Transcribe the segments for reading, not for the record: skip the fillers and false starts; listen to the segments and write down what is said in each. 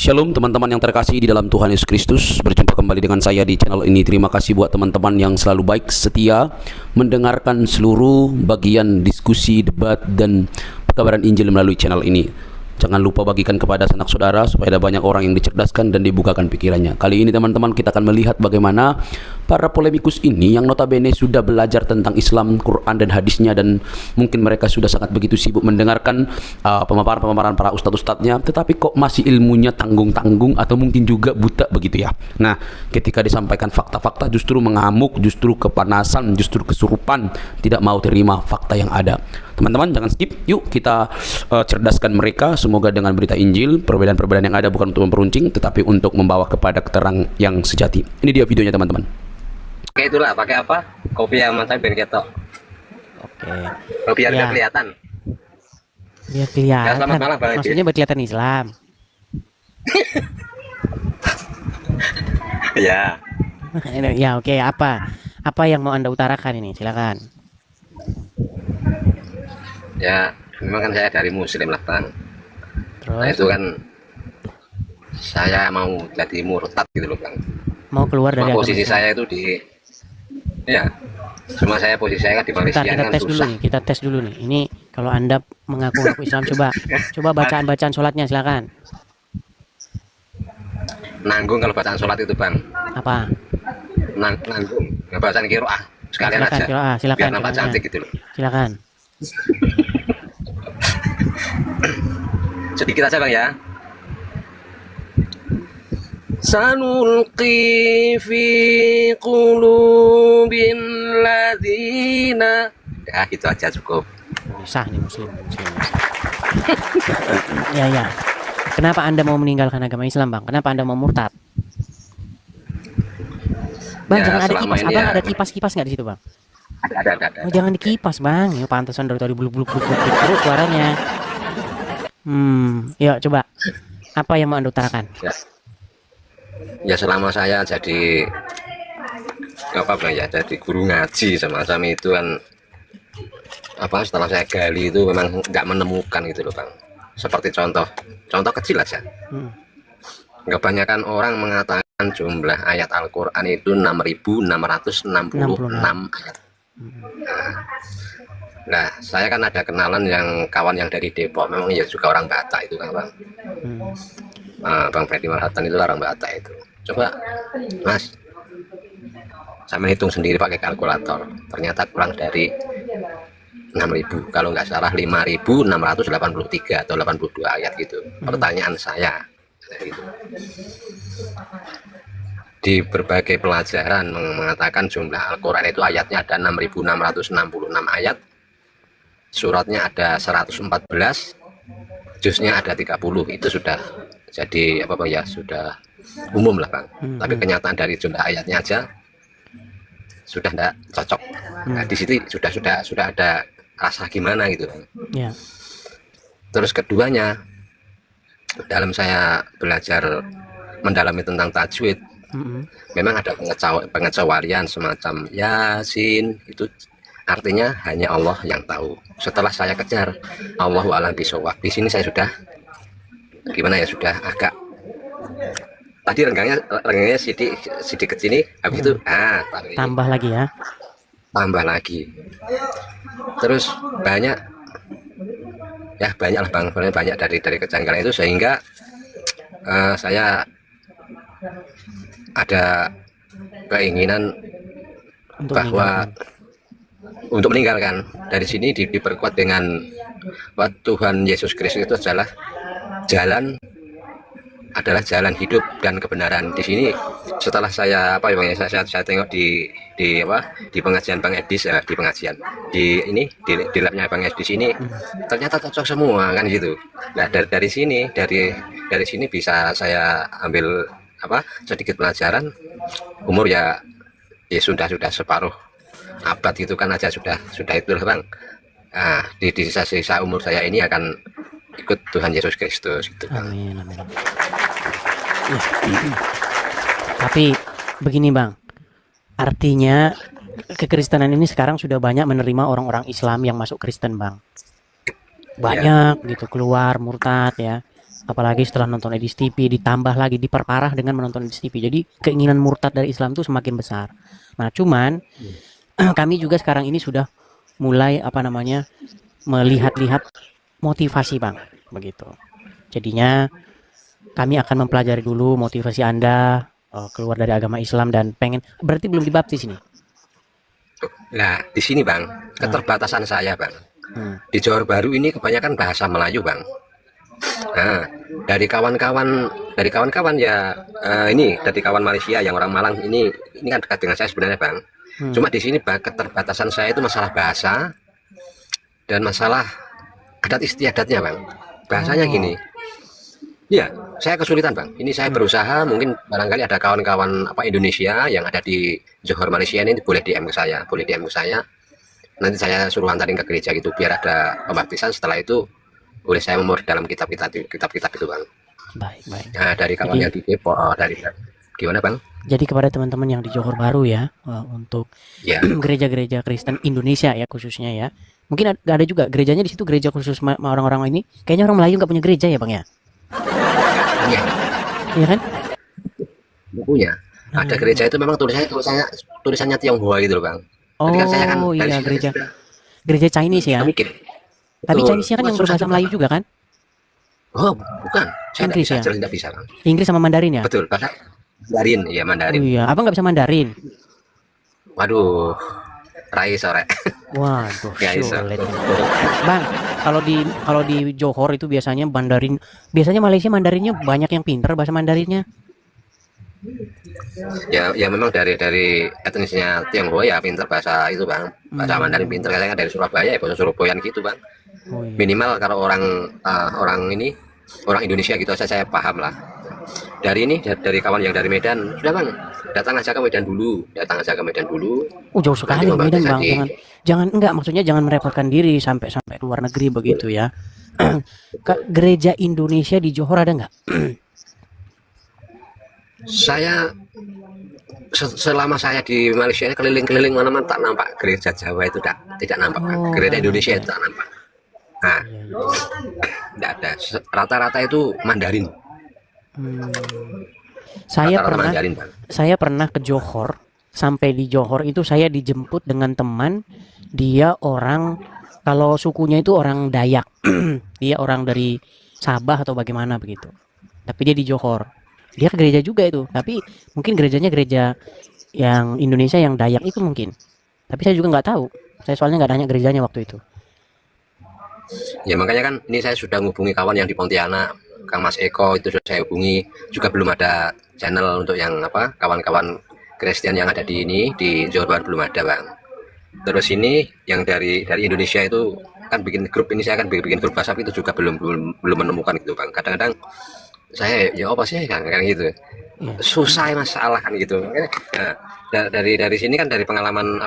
Shalom teman-teman yang terkasih di dalam Tuhan Yesus Kristus. Berjumpa kembali dengan saya di channel ini. Terima kasih buat teman-teman yang selalu baik setia mendengarkan seluruh bagian diskusi, debat, dan perkabaran Injil melalui channel ini. Jangan lupa bagikan kepada sanak saudara supaya ada banyak orang yang dicerdaskan dan dibukakan pikirannya. Kali ini teman-teman kita akan melihat bagaimana para polemikus ini yang notabene sudah belajar tentang Islam, Quran dan hadisnya, dan mungkin mereka sudah sangat begitu sibuk mendengarkan pemaparan-pemaparan para ustadz-ustadznya, tetapi kok masih ilmunya tanggung-tanggung atau mungkin juga buta begitu ya. Nah, ketika disampaikan fakta-fakta justru mengamuk, justru kepanasan, justru kesurupan, tidak mau terima fakta yang ada. Teman-teman jangan skip, yuk kita cerdaskan mereka. Semoga dengan berita Injil, perbedaan-perbedaan yang ada bukan untuk memperuncing, tetapi untuk membawa kepada keterang yang sejati. Ini dia videonya teman-teman. Oke, itulah pakai apa? Kopi yang mantai biar ketok. Oke. Biar Ya. nggak kelihatan. Biar kelihatan. Ya, selamat malam, Bang Edi. Maksudnya biar kelihatan Islam. Ya, Ya oke. Apa yang mau Anda utarakan ini? Silakan. ya. Memang kan saya dari Muslim lah, Bang. Nah, Terus itu kan saya mau jadi murtad gitu loh, Bang. mau keluar dari Cuma agama posisi Islam. saya itu ya. Cuma saya posisi saya kan di Malaysia Bentar, kita kan tes dulu susah. nih. Kita tes dulu nih. Ini kalau Anda mengaku Islam, coba bacaan sholatnya, silakan. Nanggung kalau bacaan sholat itu, Bang. Apa? Nanggung. Nggak bacaan kiroah. Sekalian Silakan, aja. silakan, Biar nampak silakan. cantik gitu loh. Silakan. Sedikit aja, Bang ya. Sanulqi fi qulubin ladina. Ya, itu aja cukup. Sah nih Muslim. Ya. Kenapa Anda mau meninggalkan agama Islam, Bang? Kenapa Anda mau murtad? Bang, Ya, jangan ada selama kipas. ini Abang ya. ada kipas nggak di situ, Bang? Ada. Oh, jangan dikipas, Bang. Ya, pantesan dari tadi bluk terus suaranya. Yuk coba. Apa yang mau Anda utarakan? Ya, selama saya jadi apa Bang ya, jadi guru ngaji semacam itu kan, apa, setelah saya gali itu memang nggak menemukan gitu loh, Bang. Seperti contoh kecil aja. Kebanyakan orang mengatakan jumlah ayat Al-Quran itu 6.666 ayat. Nah, saya kan ada kenalan yang kawan yang dari Depok, memang ya juga orang Batak itu kan, Bang. Bang Freddy Marhatan itu orang Batak itu. Coba, Mas, saya menghitung sendiri pakai kalkulator. Ternyata kurang dari 6.000, kalau nggak salah 5.683 atau 82 ayat gitu. Pertanyaan saya, gitu. Di berbagai pelajaran mengatakan jumlah Al-Quran itu ayatnya ada 6.666 ayat, suratnya ada 114, juznya ada 30. Itu sudah jadi apa ya, sudah umum lah, Bang. Tapi kenyataan dari jumlah ayatnya aja sudah tidak cocok. Nah, di situ sudah ada rasa gimana gitu, Bang. Ya. Terus keduanya, dalam saya belajar mendalami tentang tajwid, memang ada pengecualian semacam Yasin, itu artinya hanya Allah yang tahu. Setelah saya kejar Allahu a'lam bishawab, di sini saya sudah gimana ya, sudah agak tadi renggangnya sidik ke sini, habis itu Tambah lagi ya. tambah lagi. Terus banyak lah, Bang, banyak dari kejanggalan itu, sehingga saya ada keinginan bahwa untuk meninggalkan. Dari sini diperkuat dengan Tuhan Yesus Kristus itu adalah jalan hidup dan kebenaran. Di sini setelah saya saya tengok di pengajian Bang Edis, di labnya Bang Edis ini, ternyata cocok semua kan gitu. Nah, dari sini bisa saya ambil sedikit pelajaran. Umur ya sudah separuh abad gitu kan aja, sudah itulah, Bang. Nah, di sisa umur saya ini akan ikut Tuhan Yesus Kristus gitu, Bang. Amin. Tapi begini, Bang, artinya kekristenan ini sekarang sudah banyak menerima orang-orang Islam yang masuk Kristen, Bang. Banyak gitu keluar murtad ya. Apalagi setelah nonton Edis TV, ditambah lagi diperparah dengan menonton Edis TV. Jadi keinginan murtad dari Islam itu semakin besar. Nah, cuman kami juga sekarang ini sudah mulai melihat-lihat motivasi, Bang, begitu. Jadinya kami akan mempelajari dulu motivasi Anda keluar dari agama Islam dan pengen, berarti belum dibaptis ini. Nah, di sini Bang, keterbatasan saya Bang. Di Johor Baru ini kebanyakan bahasa Melayu Bang. Nah, dari kawan-kawan ya ini dari kawan Malaysia yang orang Malang ini kan dekat dengan saya sebenarnya Bang. Cuma di sini keterbatasan saya itu masalah bahasa dan masalah adat istiadatnya Bang. Bahasanya gini. Ya, saya kesulitan Bang. Ini saya berusaha, mungkin barangkali ada kawan-kawan Indonesia yang ada di Johor Malaysia ini boleh DM ke saya. Nanti saya suruh antarin ke gereja gitu biar ada pembaptisan. Setelah itu boleh saya memori dalam kitab-kitab itu Bang. Baik. Nah, dari kawan yang di Depok, dari gimana Bang? Jadi kepada teman-teman yang di Johor Baru ya, untuk gereja-gereja Kristen Indonesia ya khususnya ya. Mungkin ada juga gerejanya di situ, gereja khusus orang-orang ini. Kayaknya orang Melayu nggak punya gereja ya Bang ya? Iya. Iya kan? Nggak punya. Ada gereja itu memang tulisannya Tionghoa gitu loh Bang. Oh Jadi kan saya kan dari iya, sini gereja Chinese ya. mikir. Tapi Betul. Chinese-nya kan yang berbahasa Melayu juga kan? Oh, bukan. Saya Inggris ya? tidak bisa Bang. Inggris sama Mandarin ya? Betul, bahasa Mandarin, ya Oh Mandarin. iya, abang nggak bisa Mandarin? Waduh, Rai sore. Waduh, Ya, bisa. sulit. Bang, kalau di Johor itu biasanya Mandarin, biasanya Malaysia Mandarinnya banyak yang pinter bahasa Mandarinnya. Ya memang dari etnisnya Tionghoa ya pinter bahasa itu Bang. Bahasa Mandarin pinter, katanya dari Surabaya ya bahasa Surabayaan gitu Bang. Oh iya. Minimal kalau orang Indonesia gitu aja saya paham lah. Dari kawan yang dari Medan, sudah Bang, datang aja ke Medan dulu. Jauh sekali Nanti ke Medan membaptis Bang. di- Jangan enggak, maksudnya jangan merepotkan diri sampai luar negeri begitu ya. Gereja Indonesia di Johor ada nggak? Saya selama saya di Malaysia ini keliling-keliling mana-mana tak nampak gereja Jawa itu tidak nampak. Oh, Gereja nggak Indonesia nampak. itu tak nampak. Nah, tidak ada. Rata-rata itu Mandarin. Saya Rata-rata pernah Mandarin Bang. saya pernah ke Johor. Sampai di Johor itu saya dijemput dengan teman, dia orang, kalau sukunya itu orang Dayak. Dia orang dari Sabah atau bagaimana begitu. Tapi dia di Johor. Dia ke gereja juga itu, tapi mungkin gerejanya gereja yang Indonesia yang Dayak itu mungkin. Tapi saya juga nggak tahu. Saya soalnya nggak tanya gerejanya waktu itu. Ya makanya kan ini saya sudah menghubungi kawan yang di Pontianak, Kang Mas Eko itu sudah saya hubungi. Juga belum ada channel untuk yang kawan-kawan Kristen yang ada di Johor Baru belum ada Bang. Terus ini yang dari Indonesia itu kan bikin grup, ini saya kan bikin grup WhatsApp itu juga belum menemukan gitu Bang. Kadang-kadang saya ya apa sih kan gitu. Susah masalah kan gitu. Nah, dari sini kan dari pengalaman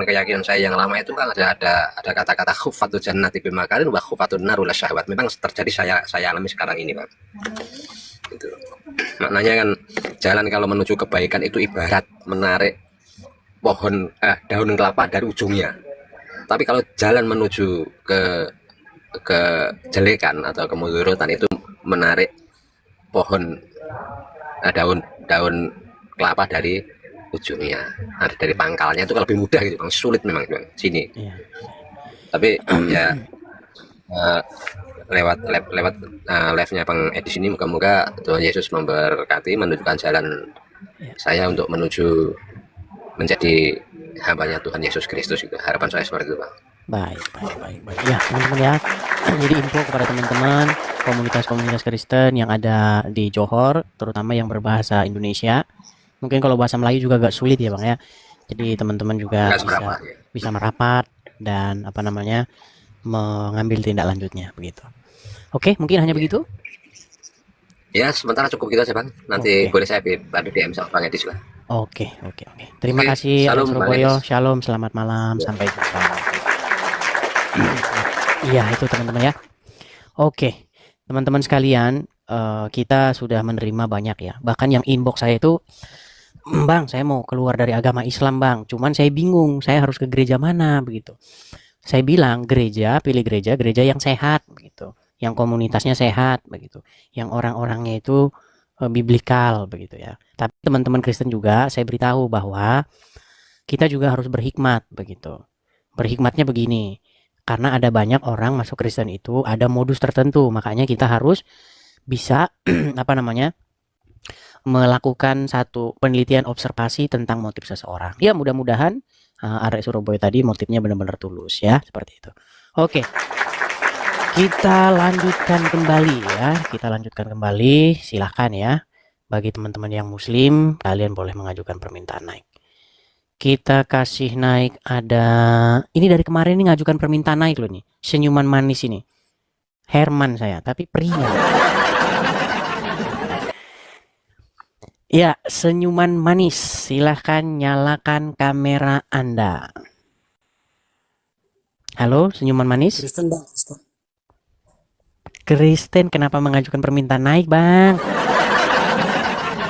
keyakinan saya yang lama itu kan ada kata-kata khufatu jannati bimakarin wa khufatun narul syahwat. Memang terjadi saya alami sekarang ini Bang. Gitu. Maknanya kan jalan kalau menuju kebaikan itu ibarat menarik pohon daun kelapa dari ujungnya. Tapi kalau jalan menuju ke kejelekan atau kemudorotan itu menarik pohon daun kelapa dari ujungnya, dari pangkalnya itu lebih mudah gitu Bang. Sulit memang Bang sini. Iya. Tapi ya lewat live-nya Bang Edi sini moga-moga Tuhan Yesus memberkati, menunjukkan jalan saya untuk menuju menjadi hambanya Tuhan Yesus Kristus gitu. Harapan saya seperti itu Bang. Baik. Ya, teman-teman ya. Jadi info kepada teman-teman komunitas-komunitas Kristen yang ada di Johor, terutama yang berbahasa Indonesia. Mungkin kalau bahasa Melayu juga agak sulit ya, Bang ya. Jadi teman-teman juga bisa merapat dan mengambil tindak lanjutnya begitu. Oke, mungkin hanya begitu. Ya, sementara cukup gitu aja Bang. Nanti boleh saya bantu DM sama Bang Edis lah. Oke. Terima kasih Salam, Surabaya. Shalom, selamat malam, sampai jumpa. Iya, itu teman-teman ya. Oke, teman-teman sekalian, kita sudah menerima banyak ya. Bahkan yang inbox saya itu, Bang, saya mau keluar dari agama Islam, Bang. Cuman saya bingung, saya harus ke gereja mana begitu. Saya bilang pilih gereja yang sehat begitu, yang komunitasnya sehat begitu, yang orang-orangnya itu biblikal begitu ya. Tapi teman-teman Kristen juga saya beritahu bahwa kita juga harus berhikmat begitu. Berhikmatnya begini, karena ada banyak orang masuk Kristen itu ada modus tertentu, makanya kita harus bisa apa namanya melakukan satu penelitian observasi tentang motif seseorang. Ya mudah-mudahan Arek Surabaya tadi motifnya benar-benar tulus ya, seperti itu. Oke, kita lanjutkan kembali ya. Kita lanjutkan kembali. Silahkan ya. Bagi teman-teman yang muslim, kalian boleh mengajukan permintaan naik. Kita kasih naik ada... Ini dari kemarin ini ngajukan permintaan naik loh nih. Senyuman manis ini. Herman saya, tapi pria. Ya, senyuman manis. Silahkan nyalakan kamera Anda. Halo, senyuman manis. Kristen bang, Kristen kenapa mengajukan permintaan naik, Bang?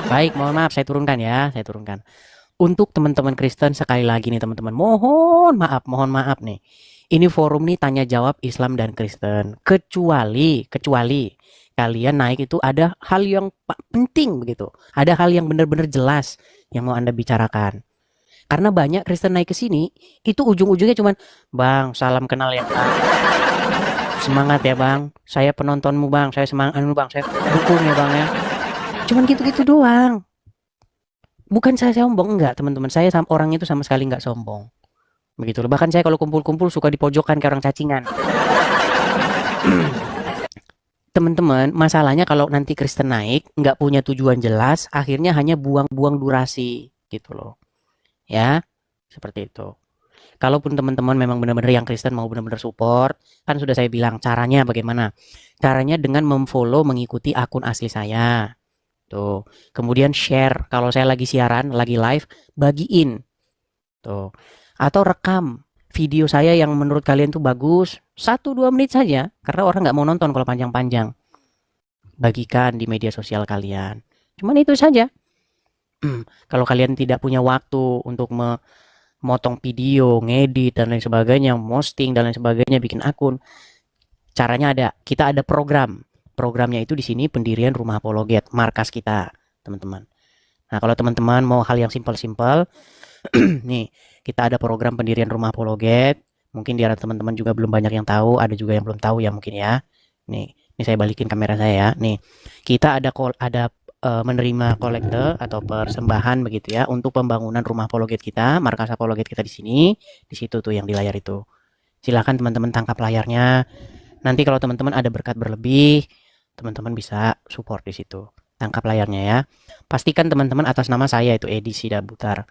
Baik, mohon maaf, saya turunkan ya, saya turunkan. Untuk teman-teman Kristen sekali lagi nih teman-teman, mohon maaf nih. Ini forum nih tanya jawab Islam dan Kristen. Kecuali kalian naik itu ada hal yang penting begitu. Ada hal yang benar-benar jelas yang mau Anda bicarakan. Karena banyak Kristen naik ke sini, itu ujung-ujungnya cuman, "Bang, salam kenal ya, Bang. Semangat ya, Bang. Saya penontonmu, Bang. Saya semangat Bang. Saya dukung ya, Bang ya." Cuman gitu-gitu doang. Bukan saya sombong, enggak, teman-teman. Saya orang itu sama sekali enggak sombong. Begitu loh. Bahkan saya kalau kumpul-kumpul suka di pojokan kayak orang cacingan. Teman-teman, masalahnya kalau nanti Kristen naik nggak punya tujuan jelas, akhirnya hanya buang-buang durasi gitu loh. Ya, seperti itu. Kalaupun teman-teman memang benar-benar yang Kristen mau benar-benar support, kan sudah saya bilang caranya bagaimana? Caranya dengan memfollow, mengikuti akun asli saya. Tuh. Kemudian share kalau saya lagi siaran, lagi live, bagiin. Tuh. Atau rekam video saya yang menurut kalian tuh bagus, 1-2 menit saja, karena orang nggak mau nonton kalau panjang-panjang. Bagikan di media sosial kalian. Cuman itu saja. Kalau kalian tidak punya waktu untuk memotong video, ngedit dan lain sebagainya, posting dan lain sebagainya, bikin akun, caranya ada. Kita ada program. Programnya itu di sini pendirian Rumah Apologet, markas kita, teman-teman. Nah, kalau teman-teman mau hal yang simpel-simpel, nih, kita ada program pendirian Rumah Apologet. Mungkin di antara teman-teman juga belum banyak yang tahu, ada juga yang belum tahu ya mungkin ya. Nih saya balikin kamera saya ya. Nih, kita ada menerima kolekte atau persembahan begitu ya untuk pembangunan Rumah Apologet kita, markas Apologet kita di sini, di situ tuh yang di layar itu. Silakan teman-teman tangkap layarnya. Nanti kalau teman-teman ada berkat berlebih, teman-teman bisa support di situ. Tangkap layarnya ya. Pastikan teman-teman atas nama saya itu Edi Sidabutar.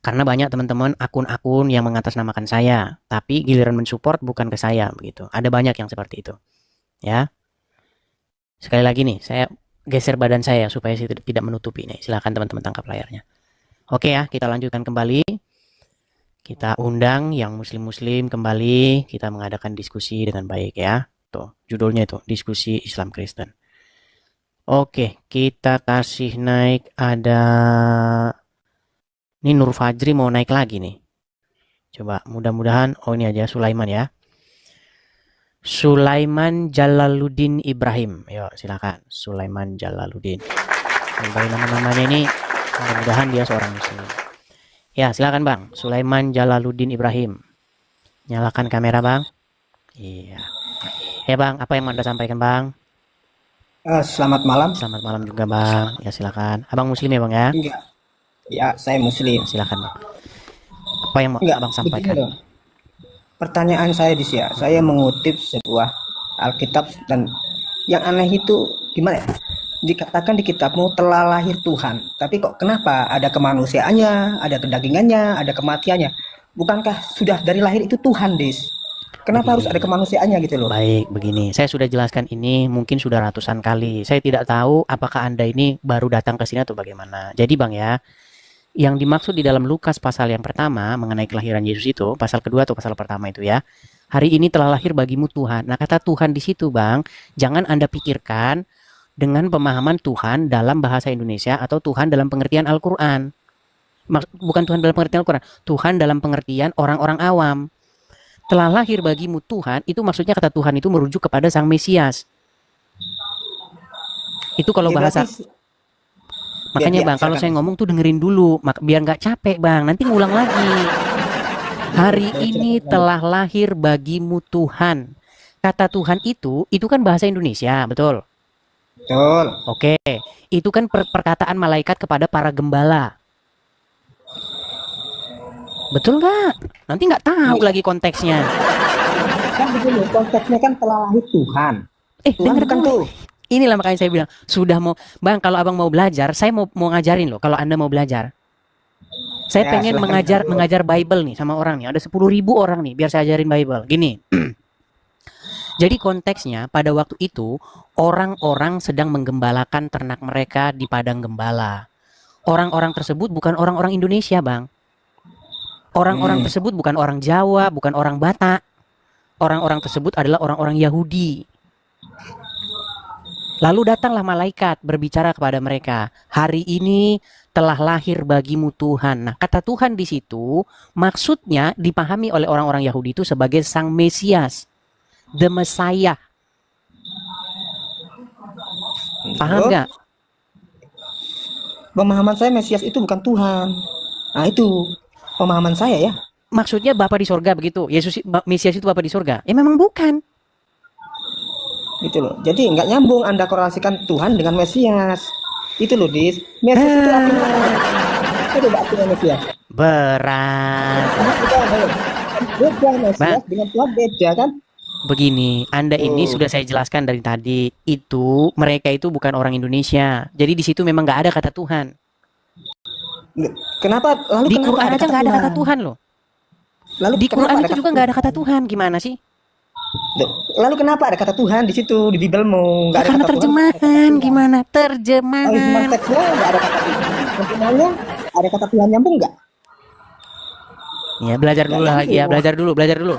Karena banyak teman-teman akun-akun yang mengatasnamakan saya, tapi giliran mensupport bukan ke saya begitu. Ada banyak yang seperti itu. Ya. Sekali lagi nih, saya geser badan saya supaya saya tidak menutupi nih. Silakan teman-teman tangkap layarnya. Oke ya, kita lanjutkan kembali. Kita undang yang muslim-muslim kembali, kita mengadakan diskusi dengan baik ya. Tuh, judulnya itu, diskusi Islam Kristen. Oke, kita kasih naik ada... Ini Nur Fajri mau naik lagi nih. Coba, mudah-mudahan, oh ini aja, Sulaiman ya. Sulaiman Jalaluddin Ibrahim. Yuk, silakan. Sulaiman Jalaluddin. Bagi nama-namanya ini, mudah-mudahan dia seorang muslim. Ya, silakan Bang. Sulaiman Jalaluddin Ibrahim. Nyalakan kamera, Bang. Iya. Ya, Bang, apa yang mau Anda sampaikan, Bang? Selamat malam. Selamat malam juga, Bang. Ya, silakan. Abang muslim ya, Bang ya? Enggak. Ya, saya muslim. Ya, silakan, Bang. Apa yang mau Abang sampaikan? Begini loh. Pertanyaan saya di sini, saya mengutip sebuah Alkitab dan yang aneh itu gimana ya? Dikatakan di kitabmu telah lahir Tuhan, tapi kok kenapa ada kemanusiaannya, ada kedagingannya, ada kematiannya? Bukankah sudah dari lahir itu Tuhan, Des? Kenapa harus ada kemanusiaannya gitu loh? Baik, begini. Saya sudah jelaskan ini mungkin sudah ratusan kali. Saya tidak tahu apakah Anda ini baru datang ke sini atau bagaimana. Jadi Bang ya, yang dimaksud di dalam Lukas pasal yang pertama mengenai kelahiran Yesus itu, pasal kedua atau pasal pertama itu ya. Hari ini telah lahir bagimu Tuhan. Nah, kata Tuhan di situ, Bang, jangan Anda pikirkan dengan pemahaman Tuhan dalam bahasa Indonesia atau Tuhan dalam pengertian Al-Qur'an. Bukan Tuhan dalam pengertian Al-Qur'an, Tuhan dalam pengertian orang-orang awam. Telah lahir bagimu Tuhan, itu maksudnya kata Tuhan itu merujuk kepada Sang Mesias. Itu kalau Ya, bahasa. berarti Makanya ya, Bang, kalau silakan. saya ngomong tuh dengerin dulu, biar nggak capek Bang, nanti ngulang lagi. Hari Saya ini silakan. telah lahir bagimu Tuhan. Kata Tuhan itu kan bahasa Indonesia, betul? Betul. Oke, itu kan perkataan malaikat kepada para gembala. Betul nggak? Nanti nggak tahu Iya. lagi konteksnya. Kan begini, konteksnya kan telah lahir Tuhan. Tuhan Denger bukan dulu. tuh. Inilah makanya saya bilang, sudah mau, Bang, kalau abang mau belajar, saya mau ngajarin loh, kalau Anda mau belajar. Saya Ya, pengen silakan. mengajar Bible nih sama orang nih, ada 10.000 orang nih, biar saya ajarin Bible. Gini, jadi konteksnya pada waktu itu, orang-orang sedang menggembalakan ternak mereka di padang gembala. Orang-orang tersebut bukan orang-orang Indonesia, Bang. Orang-orang tersebut bukan orang Jawa, bukan orang Batak. Orang-orang tersebut adalah orang-orang Yahudi. Lalu datanglah malaikat berbicara kepada mereka, hari ini telah lahir bagimu Tuhan. Nah, kata Tuhan di situ maksudnya dipahami oleh orang-orang Yahudi itu sebagai Sang Mesias, the Messiah. Paham Betul. nggak? Pemahaman saya Mesias itu bukan Tuhan. Nah, itu pemahaman saya ya. Maksudnya Bapa di sorga begitu. Yesus Mesias itu Bapa di sorga. Ya memang bukan. Gitu loh. Jadi nggak nyambung Anda korelasikan Tuhan dengan Mesias. Itu loh, Dis. Mesias itu artinya apa? Itu artinya Mesias. Berat. Beda Mesias Bang, dengan Tuhan beda kan? begini, Anda ini sudah saya jelaskan dari tadi. Itu mereka itu bukan orang Indonesia. Jadi di situ memang nggak ada kata Tuhan. Kenapa lalu Di kenapa Quran ada aja kata nggak ada Tuhan? kata Tuhan loh. Lalu Di kenapa Quran ada itu kata juga nggak ada Tuhan? kata Tuhan. Gimana sih? Lalu kenapa ada kata Tuhan di situ di Bibelmu? Nggak Ya ada karena kata Tuhan, ada kata terjemahan. Tuhan. Gimana? Oh, hubungan Terjemahan. seksual nggak ada kata Tuhan. Hubungannya ada kata Tuhan nyambung nggak? Ya belajar Nggak dulu lagi ya. nyambung. Belajar dulu.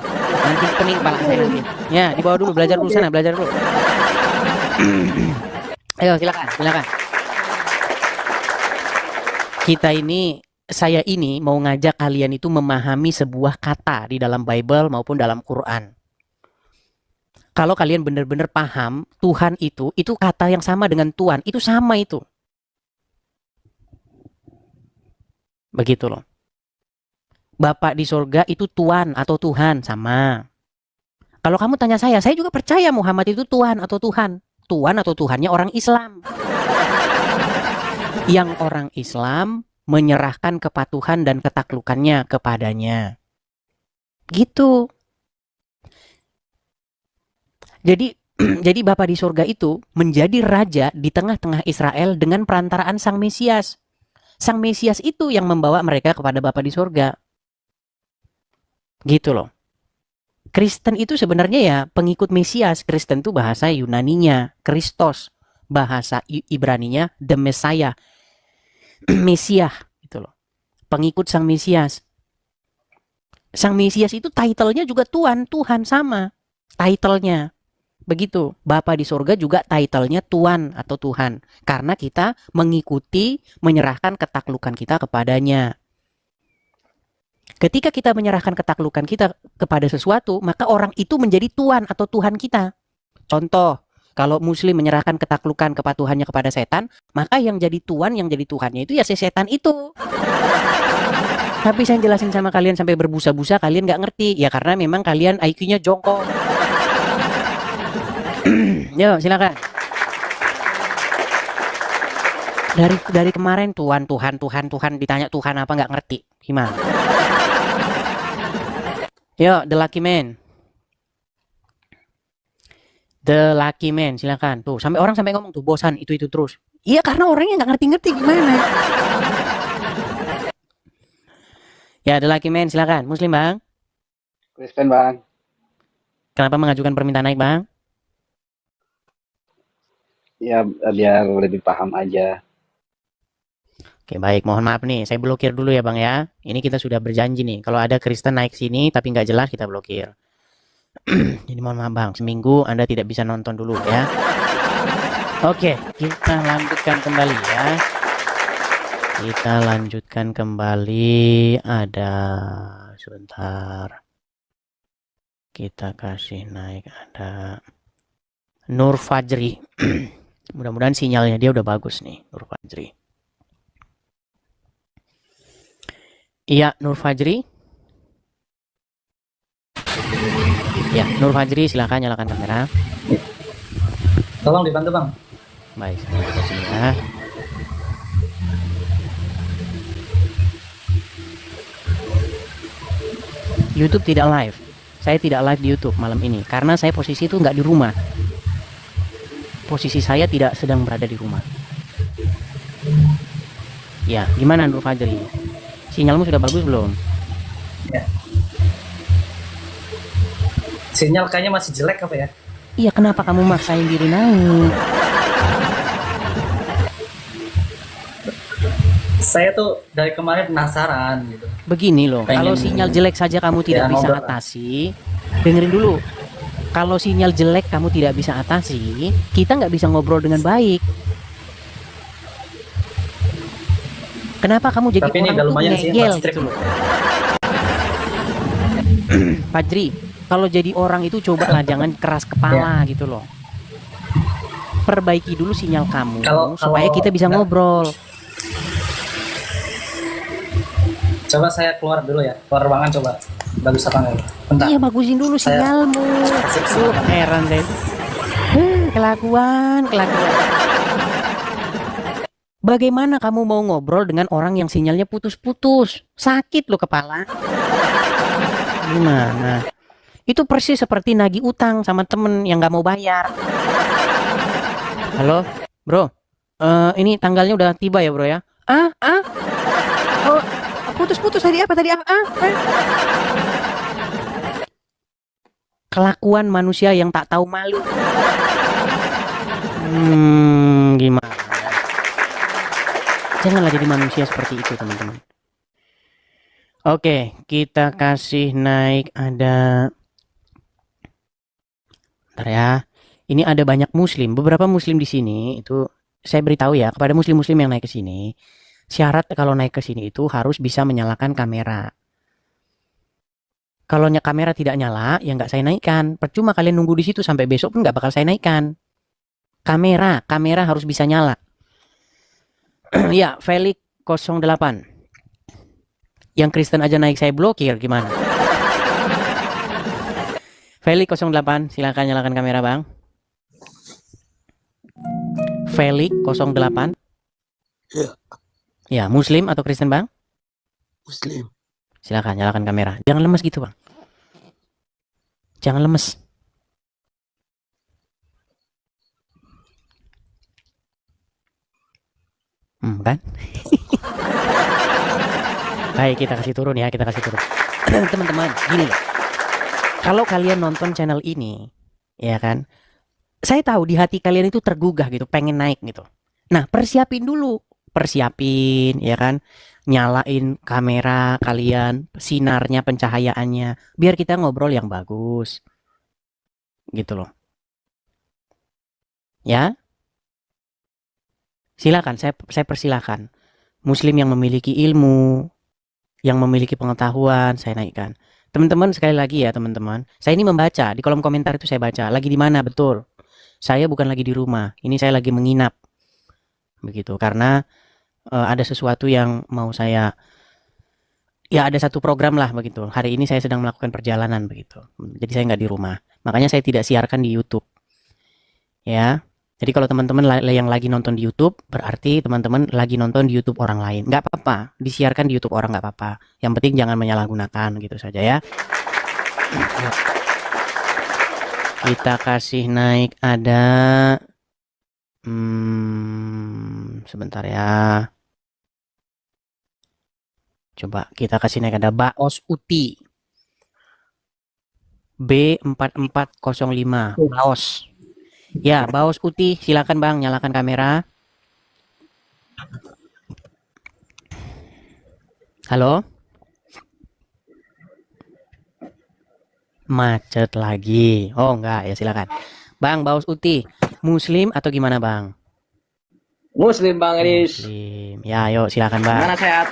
Nanti pening kepala saya nanti. Ya dibawa dulu. Belajar dulu sana. Belajar dulu. Ayo silakan. Saya ini mau ngajak kalian itu memahami sebuah kata di dalam Bible maupun dalam Quran. Kalau kalian benar-benar paham Tuhan itu kata yang sama dengan Tuhan, itu sama itu. Begitu loh. Bapak di sorga itu Tuhan atau Tuhan, sama. Kalau kamu tanya saya juga percaya Muhammad itu Tuhan atau Tuhan. Tuhan atau Tuhannya orang Islam. Yang orang Islam menyerahkan kepatuhan dan ketaklukannya kepadanya. Gitu. Jadi jadi Bapa di sorga itu menjadi raja di tengah-tengah Israel dengan perantaraan Sang Mesias. Sang Mesias itu yang membawa mereka kepada Bapa di sorga. Gitu loh. Kristen itu sebenarnya ya pengikut Mesias. Kristen itu bahasa Yunaninya Kristos, bahasa Ibraninya the Messiah, Mesiah gitu loh. Pengikut Sang Mesias. Sang Mesias itu title-nya juga Tuhan sama title-nya. Begitu, Bapa di sorga juga title-nya Tuhan atau Tuhan. Karena kita mengikuti, menyerahkan ketaklukan kita kepadanya. Ketika kita menyerahkan ketaklukan kita kepada sesuatu, maka orang itu menjadi Tuhan atau Tuhan kita. Contoh, kalau Muslim menyerahkan ketaklukan kepatuhannya kepada setan, maka yang jadi Tuhan, yang jadi Tuhannya itu ya si setan itu. Tapi saya jelasin sama kalian sampai berbusa-busa, kalian nggak ngerti. Ya karena memang kalian IQ-nya jongkok. Yo, silakan. Dari kemarin Tuhan ditanya Tuhan apa nggak ngerti. Gimana? Yo, the lucky man. The lucky man, silakan. Tuh, sampai ngomong tuh bosan itu terus. Iya, karena orangnya nggak ngerti-ngerti gimana. Ya, the lucky man, silakan. Muslim, Bang. Kristen, Bang. Kenapa mengajukan permintaan naik, Bang? Ya, biar lebih paham aja. Oke, baik. Mohon maaf nih, saya blokir dulu ya, Bang ya. Ini kita sudah berjanji nih. Kalau ada Kristen naik sini tapi nggak jelas, kita blokir. Jadi mohon maaf, Bang. Seminggu Anda tidak bisa nonton dulu ya. Oke, kita lanjutkan kembali ya. Kita lanjutkan kembali. Ada sebentar. Kita kasih naik ada Nur Fajri. Mudah-mudahan sinyalnya dia udah bagus nih, Nur Fajri. Iya, Nur Fajri. Ya, Nur Fajri, silakan nyalakan kamera. Tolong dibantu bang. Baik, saya coba sini ya. YouTube tidak live. Saya tidak live di YouTube malam ini karena saya posisi itu nggak di rumah. Posisi saya tidak sedang berada di rumah. Ya, gimana Nur Fajri? Sinyalmu sudah bagus belum? Ya. Sinyal kayaknya masih jelek apa ya? Iya, kenapa kamu maksain diri naik? Saya tuh dari kemarin penasaran gitu. Begini loh, Pengen- kalau sinyal jelek saja kamu tidak Ya, bisa ngobrol. atasi, dengerin dulu. Kalau sinyal jelek kamu tidak bisa atasi, kita nggak bisa ngobrol dengan baik. Kenapa kamu jadi Tapi ini orang udah tuh lumayan sih, ngeyel Mas Trik. gitu loh? Fajri, kalau jadi orang itu cobalah jangan keras kepala gitu loh. Perbaiki dulu sinyal kamu supaya kita bisa enggak, ngobrol. coba saya keluar dulu ya. Keluar ruangan coba. Bagus apa enggak? Bentar. Iya, bagusin dulu Saya- sinyalmu. Tuh, heran deh. Kelakuan. Bagaimana kamu mau ngobrol dengan orang yang sinyalnya putus-putus? Sakit lo kepala. Gimana? Itu persis seperti nagih utang sama temen yang nggak mau bayar. Halo, bro. Ini tanggalnya udah tiba ya, bro ya? Oh, putus-putus tadi apa? Kelakuan manusia yang tak tahu malu. Gimana? Janganlah jadi manusia seperti itu, teman-teman. Oke, kita kasih naik ada. Bentar ya. Ini ada banyak muslim, beberapa muslim di sini itu saya beritahu ya kepada muslim-muslim yang naik ke sini. Syarat kalau naik ke sini itu harus bisa menyalakan kamera. Kalau kamera tidak nyala, ya nggak saya naikkan. Percuma kalian nunggu di situ sampai besok pun nggak bakal saya naikkan. Kamera harus bisa nyala. Ya, Felix 08. Yang Kristen aja naik saya blokir, gimana? Felix 08, silakan nyalakan kamera, Bang. Felix 08. Ya, Muslim atau Kristen, Bang? Muslim. Silakan nyalakan kamera. Jangan lemes gitu, Bang. Jangan lemes. Kan? Baik, kita kasih turun ya, kita kasih turun. Teman-teman, gini loh. Kalau kalian nonton channel ini, ya kan? Saya tahu di hati kalian itu tergugah gitu, pengen naik gitu. Nah, persiapin dulu. Persiapin, ya kan? Nyalain kamera kalian, sinarnya, pencahayaannya, biar kita ngobrol yang bagus. Gitu loh. Ya? Silakan, saya persilahkan. Muslim yang memiliki ilmu, yang memiliki pengetahuan, saya naikkan. Teman-teman, sekali lagi ya teman-teman, saya ini membaca, di kolom komentar itu saya baca, lagi di mana, betul. Saya bukan lagi di rumah, ini saya lagi menginap. Begitu, karena ada sesuatu yang mau saya, ya ada satu program lah begitu. Hari ini saya sedang melakukan perjalanan begitu. Jadi saya nggak di rumah, makanya saya tidak siarkan di YouTube. Ya. Jadi kalau teman-teman yang lagi nonton di YouTube, berarti teman-teman lagi nonton di YouTube orang lain. Nggak apa-apa, disiarkan di YouTube orang nggak apa-apa. Yang penting jangan menyalahgunakan gitu saja ya. Kita kasih naik ada, sebentar ya. Coba kita kasih naik ada Baos Uti. B4405 Baos. Ya, Baos Uti, silakan Bang, nyalakan kamera. Halo? Macet lagi. Oh, enggak, ya silakan. Bang, Baos Uti, Muslim atau gimana, Bang? Muslim Bang Eris. Muslim. Ya, ayo silakan, Bang. Gimana sehat?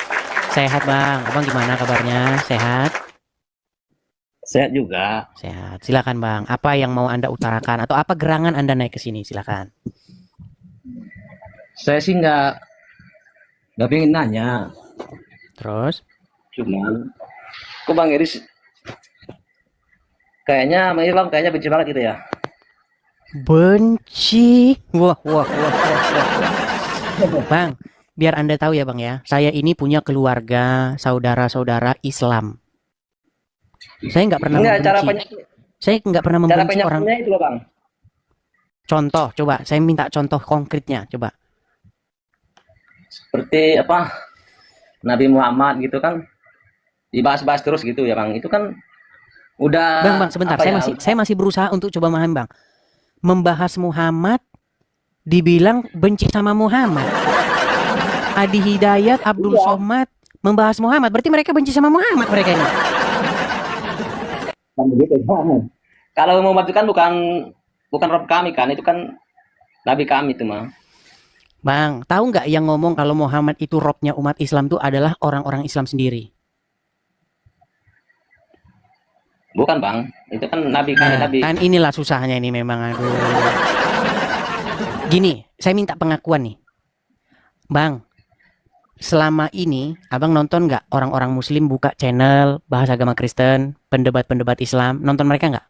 Sehat, Bang. Abang gimana kabarnya? Sehat? Sehat juga. Sehat. Silakan Bang. Apa yang mau Anda utarakan atau apa gerangan Anda naik ke sini? Silakan. Saya sih nggak pengen nanya. Terus? Cuman, kok Bang Eris kayaknya sama Islam kayaknya benci banget gitu ya. Benci. Wah, wah, wah, wah, wah. Bang, biar Anda tahu ya Bang ya, saya ini punya keluarga, saudara-saudara Islam. Saya nggak pernah Enggak, membenci. Saya nggak pernah cara membenci orang. penyakitnya itu loh Bang. Contoh, coba. Saya minta contoh konkretnya, coba. Seperti apa Nabi Muhammad gitu kan dibahas-bahas terus gitu ya Bang. Itu kan udah Bang, sebentar. apa Saya masih berusaha untuk coba memahami Bang. Membahas Muhammad, dibilang benci sama Muhammad. Adi Hidayat, Abdul Somad, membahas Muhammad. Berarti mereka benci sama Muhammad mereka ini. begitu Bang. Kalau Muhammad itu kan bukan Rob kami kan, itu kan Nabi kami itu mah. Bang, tahu nggak yang ngomong kalau Muhammad itu robnya umat Islam itu adalah orang-orang Islam sendiri? Bukan Bang, itu kan Nabi kami, Nah, Nabi. kan inilah susahnya ini memang. Aduh. Gini, saya minta pengakuan nih. Bang, selama ini Abang nonton nggak orang-orang Muslim buka channel bahas agama Kristen, pendebat-pendebat Islam, nonton mereka nggak?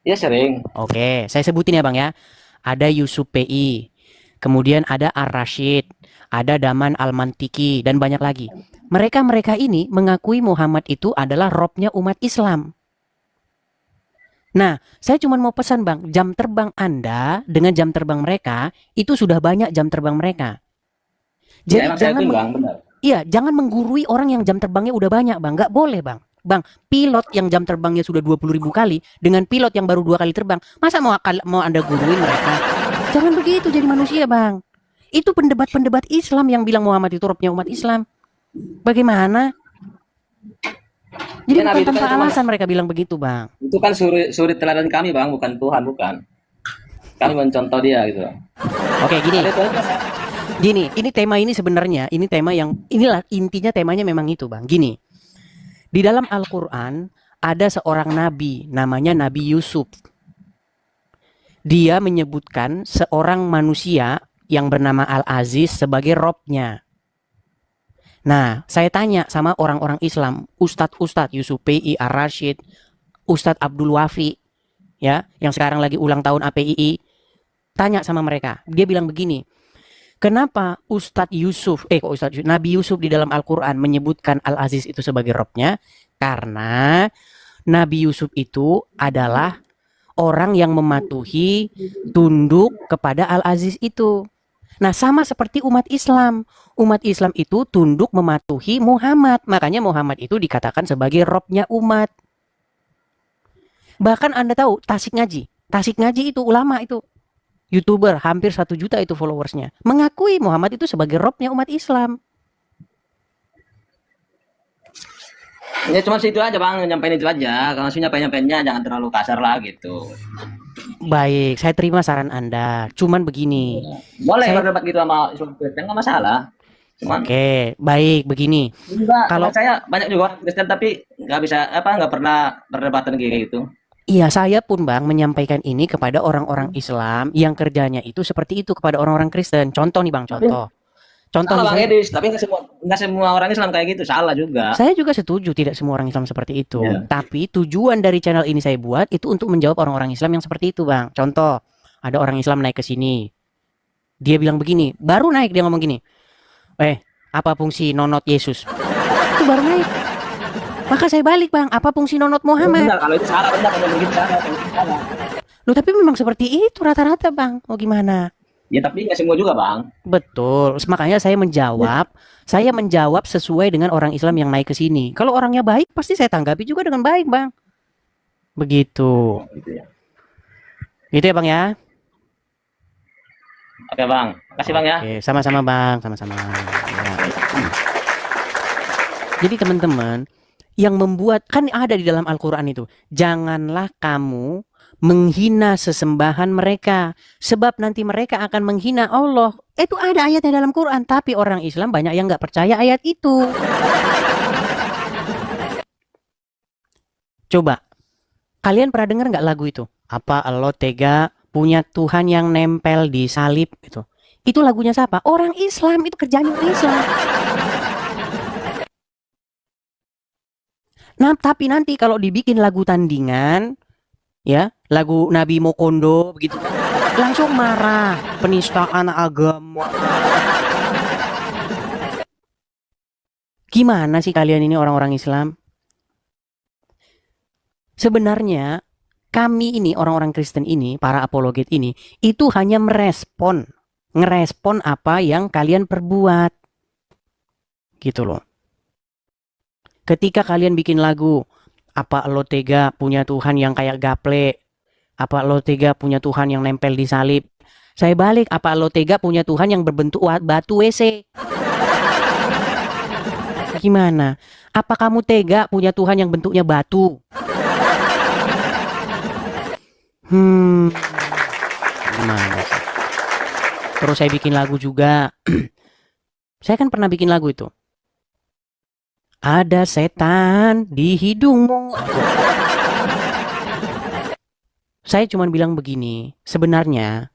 Ya sering. Oke, saya sebutin ya Bang ya. Ada Yusuf PI, kemudian ada Ar-Rashid, ada Daman Al-Mantiki, dan banyak lagi. Mereka ini mengakui Muhammad itu adalah robnya umat Islam. Nah, saya cuma mau pesan Bang, jam terbang Anda dengan jam terbang mereka, itu sudah banyak jam terbang mereka. Ya, Jadi emang saya jangan akuin, Bang, benar. iya, jangan menggurui orang yang jam terbangnya udah banyak Bang. Nggak boleh Bang. Bang, pilot yang jam terbangnya sudah 20.000 kali dengan pilot yang baru 2 kali terbang, masa mau Anda guruin mereka? Jangan begitu jadi manusia Bang. Itu pendebat-pendebat Islam yang bilang Muhammad itu robnya umat Islam. Bagaimana? Jadi Ya, Nabi bukan itu kan tanpa cuma- alasan mereka bilang begitu Bang. Itu kan suri teladan kami Bang, bukan Tuhan, bukan. Kami mencontoh dia gitu. Oke, gini. Ada Tuhan, Gini, ini tema ini sebenarnya, ini tema yang, inilah intinya temanya memang itu Bang. Gini, di dalam Al-Quran ada seorang nabi, namanya Nabi Yusuf. Dia menyebutkan seorang manusia yang bernama Al-Aziz sebagai robnya. Nah, saya tanya sama orang-orang Islam, Ustadz Yusuf P.I. Ar-Rashid, Ustadz Abdul Wafi, ya, yang sekarang lagi ulang tahun APII, tanya sama mereka. Dia bilang begini, kenapa Nabi Yusuf di dalam Al-Quran menyebutkan Al-Aziz itu sebagai robnya? Karena Nabi Yusuf itu adalah orang yang mematuhi, tunduk kepada Al-Aziz itu. Nah, sama seperti umat Islam. Umat Islam itu tunduk mematuhi Muhammad. Makanya Muhammad itu dikatakan sebagai robnya umat. Bahkan Anda tahu, Tasik Ngaji itu ulama itu. YouTuber, hampir 1 juta itu followersnya. Mengakui Muhammad itu sebagai robnya umat Islam. ya cuma situ aja Bang, nyampein itu aja. Kalau sih nyampein-nyampeinnya jangan terlalu kasar lah gitu. Baik, saya terima saran Anda. Cuman begini. Boleh Saya- berdebat gitu sama Islam Kristen, nggak masalah. Cuman Oke, baik begini. kalau Kalau- saya banyak juga Kristen tapi nggak pernah berdebatan kayak gitu. Iya, saya pun Bang menyampaikan ini kepada orang-orang Islam yang kerjanya itu seperti itu kepada orang-orang Kristen. Contoh nih Bang, contoh. Contoh Salah Bang misalnya, Edis, tapi nggak semua orang Islam kayak gitu, salah juga. saya juga setuju tidak semua orang Islam seperti itu. Iya. Tapi tujuan dari channel ini saya buat itu untuk menjawab orang-orang Islam yang seperti itu, Bang. Contoh, ada orang Islam naik ke sini. Dia bilang begini, baru naik dia ngomong gini. Apa fungsi nonot Yesus? Itu baru naik. Maka saya balik, Bang, apa fungsi nonot Muhammad? Benar, kalau itu salah, benar kalau begitu salah. Kalau itu salah. Loh, tapi memang seperti itu rata-rata, Bang. Mau gimana? Ya tapi nggak semua juga Bang. Betul. Makanya saya menjawab sesuai dengan orang Islam yang naik ke sini. Kalau orangnya baik, pasti saya tanggapi juga dengan baik, Bang. Begitu. Gitu ya. Gitu ya, Bang ya. Oke Bang, kasih Bang ya. Oke, sama-sama, Bang, sama-sama. Ya. Jadi teman-teman, yang membuat kan ada di dalam Al-Qur'an itu, janganlah kamu menghina sesembahan mereka, sebab nanti mereka akan menghina Allah. Itu ada ayatnya dalam Quran, tapi orang Islam banyak yang nggak percaya ayat itu. Coba, kalian pernah dengar nggak lagu itu? Apa lo tega punya Tuhan yang nempel di salib gitu? Itu lagunya siapa? Orang Islam, itu kerjanya orang Islam. Nah, tapi nanti kalau dibikin lagu tandingan, ya, lagu Nabi Mokondo begitu, langsung marah, penistaan agama. Gimana sih kalian ini orang-orang Islam? Sebenarnya kami ini orang-orang Kristen ini, para apologet ini, itu hanya ngerespon apa yang kalian perbuat. Gitu loh. Ketika kalian bikin lagu, apa lo tega punya Tuhan yang kayak gaple? Apa lo tega punya Tuhan yang nempel di salib? Saya balik, apa lo tega punya Tuhan yang berbentuk batu WC? Gimana? Apa kamu tega punya Tuhan yang bentuknya batu? Gimana sih? Terus saya bikin lagu juga. Saya kan pernah bikin lagu itu. Ada setan di hidungmu. Saya cuma bilang begini, sebenarnya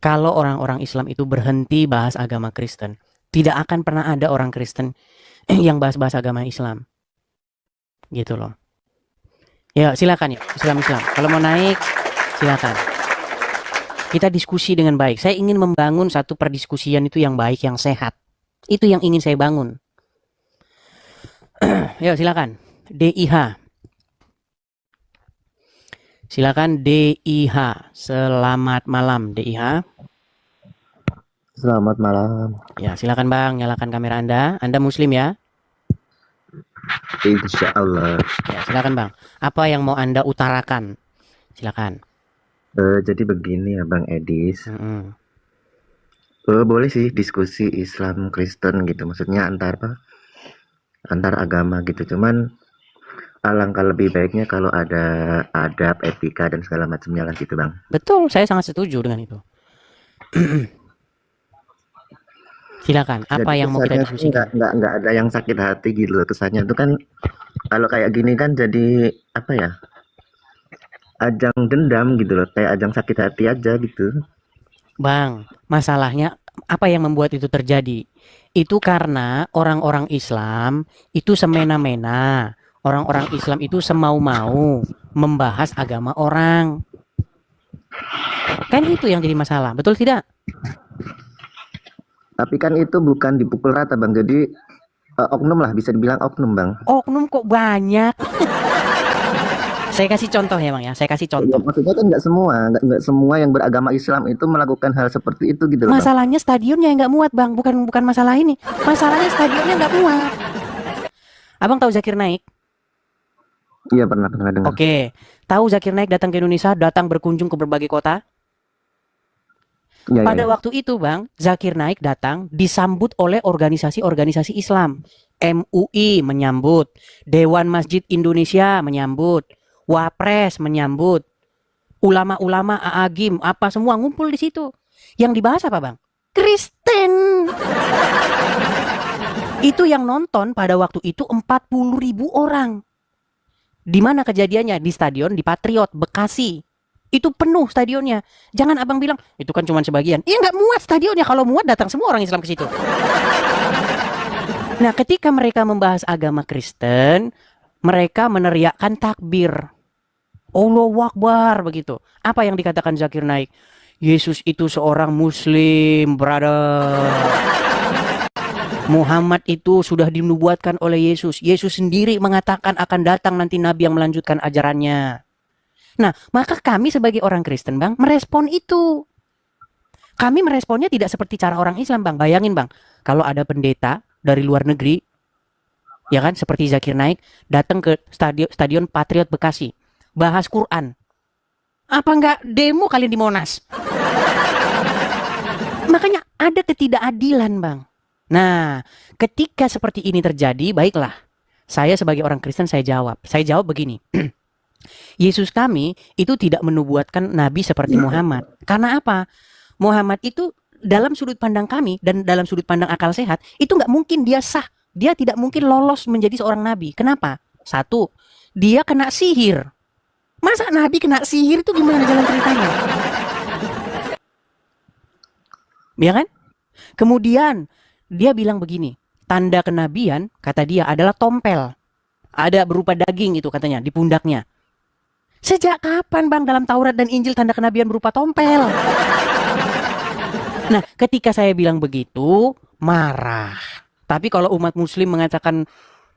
kalau orang-orang Islam itu berhenti bahas agama Kristen, tidak akan pernah ada orang Kristen yang bahas-bahas agama Islam. Gitu loh. Ya, silakan ya, Islam. Kalau mau naik, silakan. Kita diskusi dengan baik. Saya ingin membangun satu perdiskusian itu yang baik, yang sehat. Itu yang ingin saya bangun. Ya, silakan. DIH. Silakan DIH. Selamat malam DIH. Selamat malam. Ya, silakan Bang, nyalakan kamera Anda. Anda muslim ya? Insya Allah. Ya, silakan Bang. Apa yang mau Anda utarakan? Silakan. Jadi begini ya Bang Edis. Boleh sih diskusi Islam Kristen gitu. Maksudnya antar agama gitu. Cuman alangkah lebih baiknya kalau ada adab, etika dan segala macamnya lah gitu Bang. Betul, saya sangat setuju dengan itu. Silakan, apa Jadi yang mau kita kesannya diskusikan? nggak ada yang sakit hati gitu loh. Kesannya itu kan kalau kayak gini kan jadi apa ya, ajang dendam gitu loh, kayak ajang sakit hati aja gitu. Bang, masalahnya apa yang membuat itu terjadi? Itu karena orang-orang Islam itu semena-mena. Orang-orang Islam itu semau-mau membahas agama orang. Kan itu yang jadi masalah, betul tidak? Tapi kan itu bukan dipukul rata Bang, jadi oknum lah, bisa dibilang oknum Bang. Oknum kok banyak. Saya kasih contoh ya Bang ya, saya kasih Ya, contoh. maksudnya kan nggak semua yang beragama Islam itu melakukan hal seperti itu gitu loh Bang. Masalahnya stadionnya yang nggak muat Bang, bukan masalah ini. Masalahnya stadionnya nggak muat. Abang tahu Zakir Naik? Iya pernah dengar. Oke, tahu Zakir Naik datang ke Indonesia, datang berkunjung ke berbagai kota? Iya, Pada iya. waktu itu Bang, Zakir Naik datang disambut oleh organisasi-organisasi Islam. MUI menyambut, Dewan Masjid Indonesia menyambut, Wapres menyambut, ulama-ulama AAGIM, apa semua ngumpul di situ. Yang dibahas apa Bang? Kristen. Itu yang nonton pada waktu itu 40.000 orang. Di mana kejadiannya? Di stadion di Patriot Bekasi. Itu penuh stadionnya. Jangan abang bilang itu kan cuma sebagian. Iya nggak muat stadionnya. Kalau muat datang semua orang Islam ke situ. Nah, ketika mereka membahas agama Kristen, mereka meneriakkan takbir. Allahu Akbar begitu. Apa yang dikatakan Zakir Naik? Yesus itu seorang Muslim, brother. Muhammad itu sudah dinubuatkan oleh Yesus. Yesus sendiri mengatakan akan datang nanti Nabi yang melanjutkan ajarannya. Nah, maka kami sebagai orang Kristen, Bang, merespon itu. Kami meresponnya tidak seperti cara orang Islam, Bang. Bayangin, Bang, kalau ada pendeta dari luar negeri, ya kan, seperti Zakir Naik, datang ke stadion Patriot Bekasi, bahas Quran. Apa enggak demo kalian di Monas? Makanya ada ketidakadilan, Bang. Nah, ketika seperti ini terjadi, baiklah. Saya sebagai orang Kristen, saya jawab begini. Yesus kami itu tidak menubuatkan nabi seperti Muhammad. Karena apa? Muhammad itu dalam sudut pandang kami dan dalam sudut pandang akal sehat itu nggak mungkin dia sah. Dia tidak mungkin lolos menjadi seorang nabi. Kenapa? Satu, dia kena sihir. Masa Nabi kena sihir itu gimana jalan ceritanya? Ya kan? Kemudian dia bilang begini, tanda kenabian kata dia adalah tompel. Ada berupa daging itu katanya di pundaknya. Sejak kapan bang dalam Taurat dan Injil tanda kenabian berupa tompel? Nah, ketika saya bilang begitu, marah. Tapi kalau umat muslim mengatakan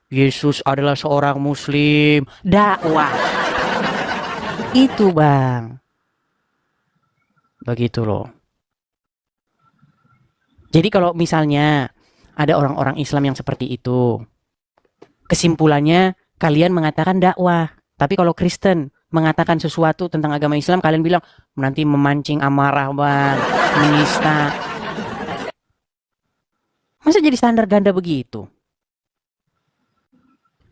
Yesus adalah seorang muslim, dakwah. Itu bang. Begitu loh. Jadi kalau misalnya ada orang-orang Islam yang seperti itu, kesimpulannya kalian mengatakan dakwah. Tapi kalau Kristen mengatakan sesuatu tentang agama Islam, kalian bilang nanti memancing amarah bang, menista. Masa jadi standar ganda begitu?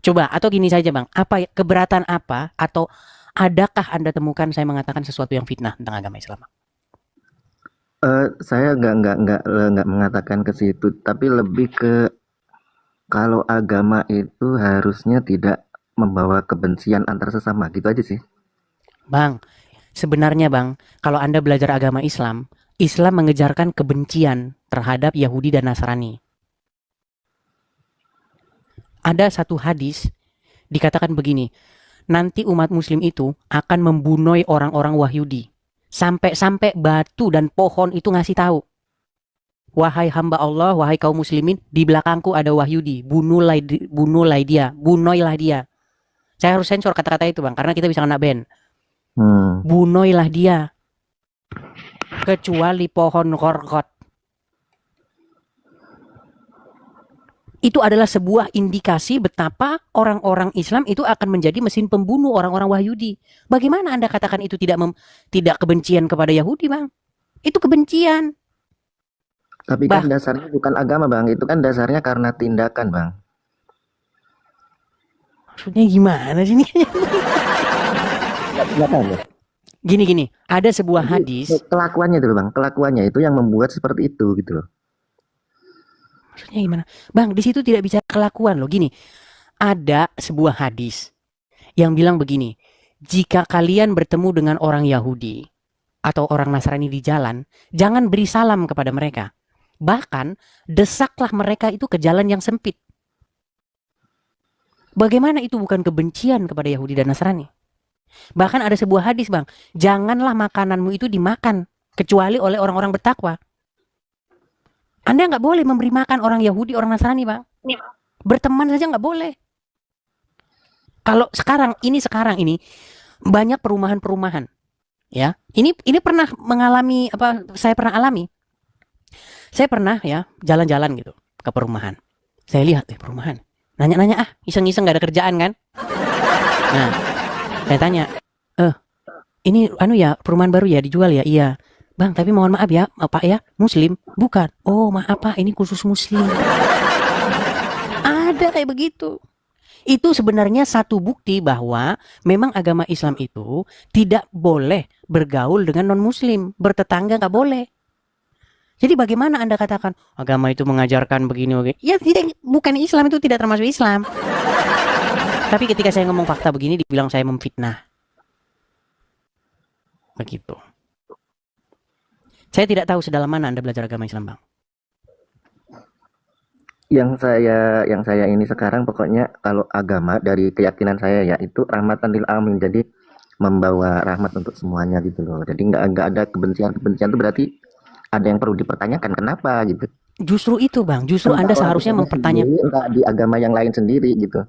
Coba, atau gini saja bang, apa keberatan apa atau adakah Anda temukan saya mengatakan sesuatu yang fitnah tentang agama Islam? Saya nggak mengatakan ke situ, tapi lebih ke kalau agama itu harusnya tidak membawa kebencian antar sesama, gitu aja sih. Bang, sebenarnya bang, kalau Anda belajar agama Islam, Islam mengejarkan kebencian terhadap Yahudi dan Nasrani. Ada satu hadis dikatakan begini, nanti umat muslim itu akan membunuh orang-orang Wahyudi. Sampai-sampai batu dan pohon itu ngasih tahu. Wahai hamba Allah, wahai kaum muslimin, di belakangku ada Wahyudi. Bunuhlah dia. Saya harus sensor kata-kata itu bang, karena kita bisa kena ban. Bunuhlah dia. Kecuali pohon korkot. Itu adalah sebuah indikasi betapa orang-orang Islam itu akan menjadi mesin pembunuh orang-orang Wahyudi. Bagaimana Anda katakan itu tidak kebencian kepada Yahudi, Bang? Itu kebencian. Tapi kan dasarnya bukan agama, Bang. Itu kan dasarnya karena tindakan, Bang. Maksudnya gimana sih ini? Nggak tahu ya. Gini, ada sebuah hadis. Kelakuannya itu, Bang. Kelakuannya itu yang membuat seperti itu, gitu loh. Maksudnya gimana? Bang, di situ tidak bicara kelakuan loh. Gini, ada sebuah hadis yang bilang begini, jika kalian bertemu dengan orang Yahudi atau orang Nasrani di jalan, jangan beri salam kepada mereka. Bahkan, desaklah mereka itu ke jalan yang sempit. Bagaimana itu bukan kebencian kepada Yahudi dan Nasrani? Bahkan ada sebuah hadis bang, janganlah makananmu itu dimakan, kecuali oleh orang-orang bertakwa. Anda nggak boleh memberi makan orang Yahudi, orang Nasrani, bang. Berteman saja nggak boleh. Kalau sekarang ini banyak perumahan-perumahan, ya. Ini pernah mengalami apa? Saya pernah alami. Saya pernah ya jalan-jalan gitu ke perumahan. Saya lihat perumahan. Nanya-nanya iseng-iseng nggak ada kerjaan kan? Nah, saya tanya, ini ya perumahan baru ya dijual ya? Iya. Bang, tapi mohon maaf ya, Pak ya, Muslim? Bukan. Oh, maaf Pak, ini khusus Muslim. Ada kayak begitu. Itu sebenarnya satu bukti bahwa memang agama Islam itu tidak boleh bergaul dengan non-Muslim. Bertetangga nggak boleh. Jadi bagaimana Anda katakan, agama itu mengajarkan begini. Ya, bukan Islam, itu tidak termasuk Islam. Tapi ketika saya ngomong fakta begini, dibilang saya memfitnah. Begitu. Saya tidak tahu sedalam mana Anda belajar agama Islam, Bang. Yang saya ini sekarang pokoknya kalau agama dari keyakinan saya ya itu rahmatan lil alamin, jadi membawa rahmat untuk semuanya gitu loh. Jadi nggak ada kebencian itu berarti ada yang perlu dipertanyakan kenapa gitu. Justru itu bang, justru Anda seharusnya mempertanyakan di agama yang lain sendiri gitu.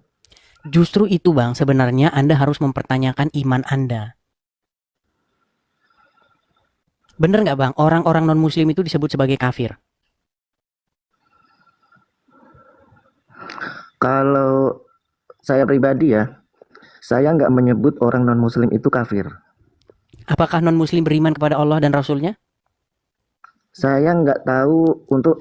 Justru itu bang, sebenarnya Anda harus mempertanyakan iman Anda. Bener nggak bang, orang-orang non-Muslim itu disebut sebagai kafir? Kalau saya pribadi ya, saya nggak menyebut orang non-Muslim itu kafir. Apakah non-Muslim beriman kepada Allah dan Rasulnya? Saya nggak tahu untuk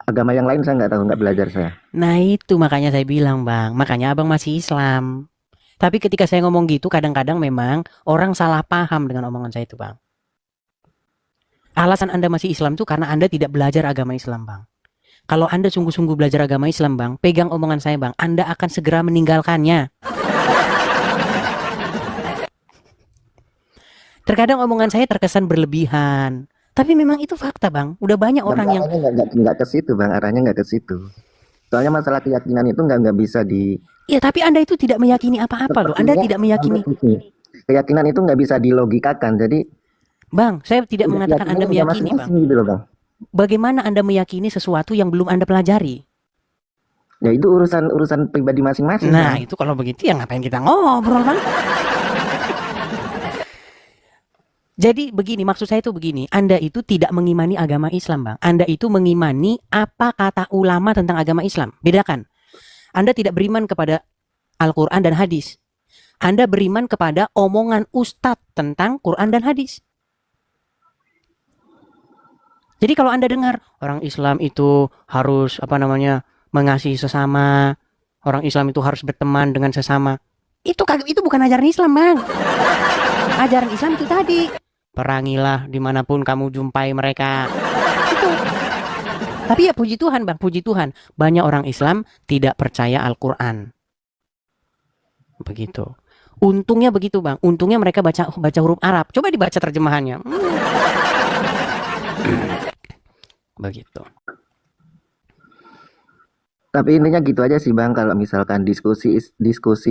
agama yang lain, saya nggak tahu, nggak belajar saya. Nah itu makanya saya bilang bang, makanya abang masih Islam. Tapi ketika saya ngomong gitu, kadang-kadang memang orang salah paham dengan omongan saya itu bang. Alasan Anda masih Islam itu karena Anda tidak belajar agama Islam, Bang. Kalau Anda sungguh-sungguh belajar agama Islam, Bang, pegang omongan saya, Bang, Anda akan segera meninggalkannya. Terkadang omongan saya terkesan berlebihan. Tapi memang itu fakta, Bang. Udah banyak Bang, orang yang arahnya nggak ke situ, Bang. Arahnya nggak ke situ. Soalnya masalah keyakinan itu nggak bisa di. ya, tapi Anda itu tidak meyakini apa-apa loh. Anda Sepertinya tidak meyakini. sampai sini. Keyakinan itu nggak bisa dilogikakan. Jadi Bang, saya tidak mengatakan keyakinan Anda udah meyakini, Bang. masing-masing gitu loh, Bang. Bagaimana Anda meyakini sesuatu yang belum Anda pelajari? Ya itu urusan pribadi masing-masing. Nah, Bang. itu kalau begitu ya ngapain kita ngobrol, Bang? Jadi begini, maksud saya itu begini, Anda itu tidak mengimani agama Islam, Bang. Anda itu mengimani apa kata ulama tentang agama Islam. Bedakan. Anda tidak beriman kepada Al-Quran dan hadis. Anda beriman kepada omongan ustadz tentang Quran dan hadis. Jadi kalau Anda dengar orang Islam itu harus mengasihi sesama, orang Islam itu harus berteman dengan sesama. Itu bukan ajaran Islam, Bang. Ajaran Islam itu tadi, perangilah dimanapun kamu jumpai mereka. Itu. Tapi ya puji Tuhan, Bang, puji Tuhan, banyak orang Islam tidak percaya Al-Quran. Begitu. Untungnya begitu, Bang. Untungnya mereka baca huruf Arab. Coba dibaca terjemahannya. Begitu. Tapi intinya gitu aja sih, Bang. Kalau misalkan diskusi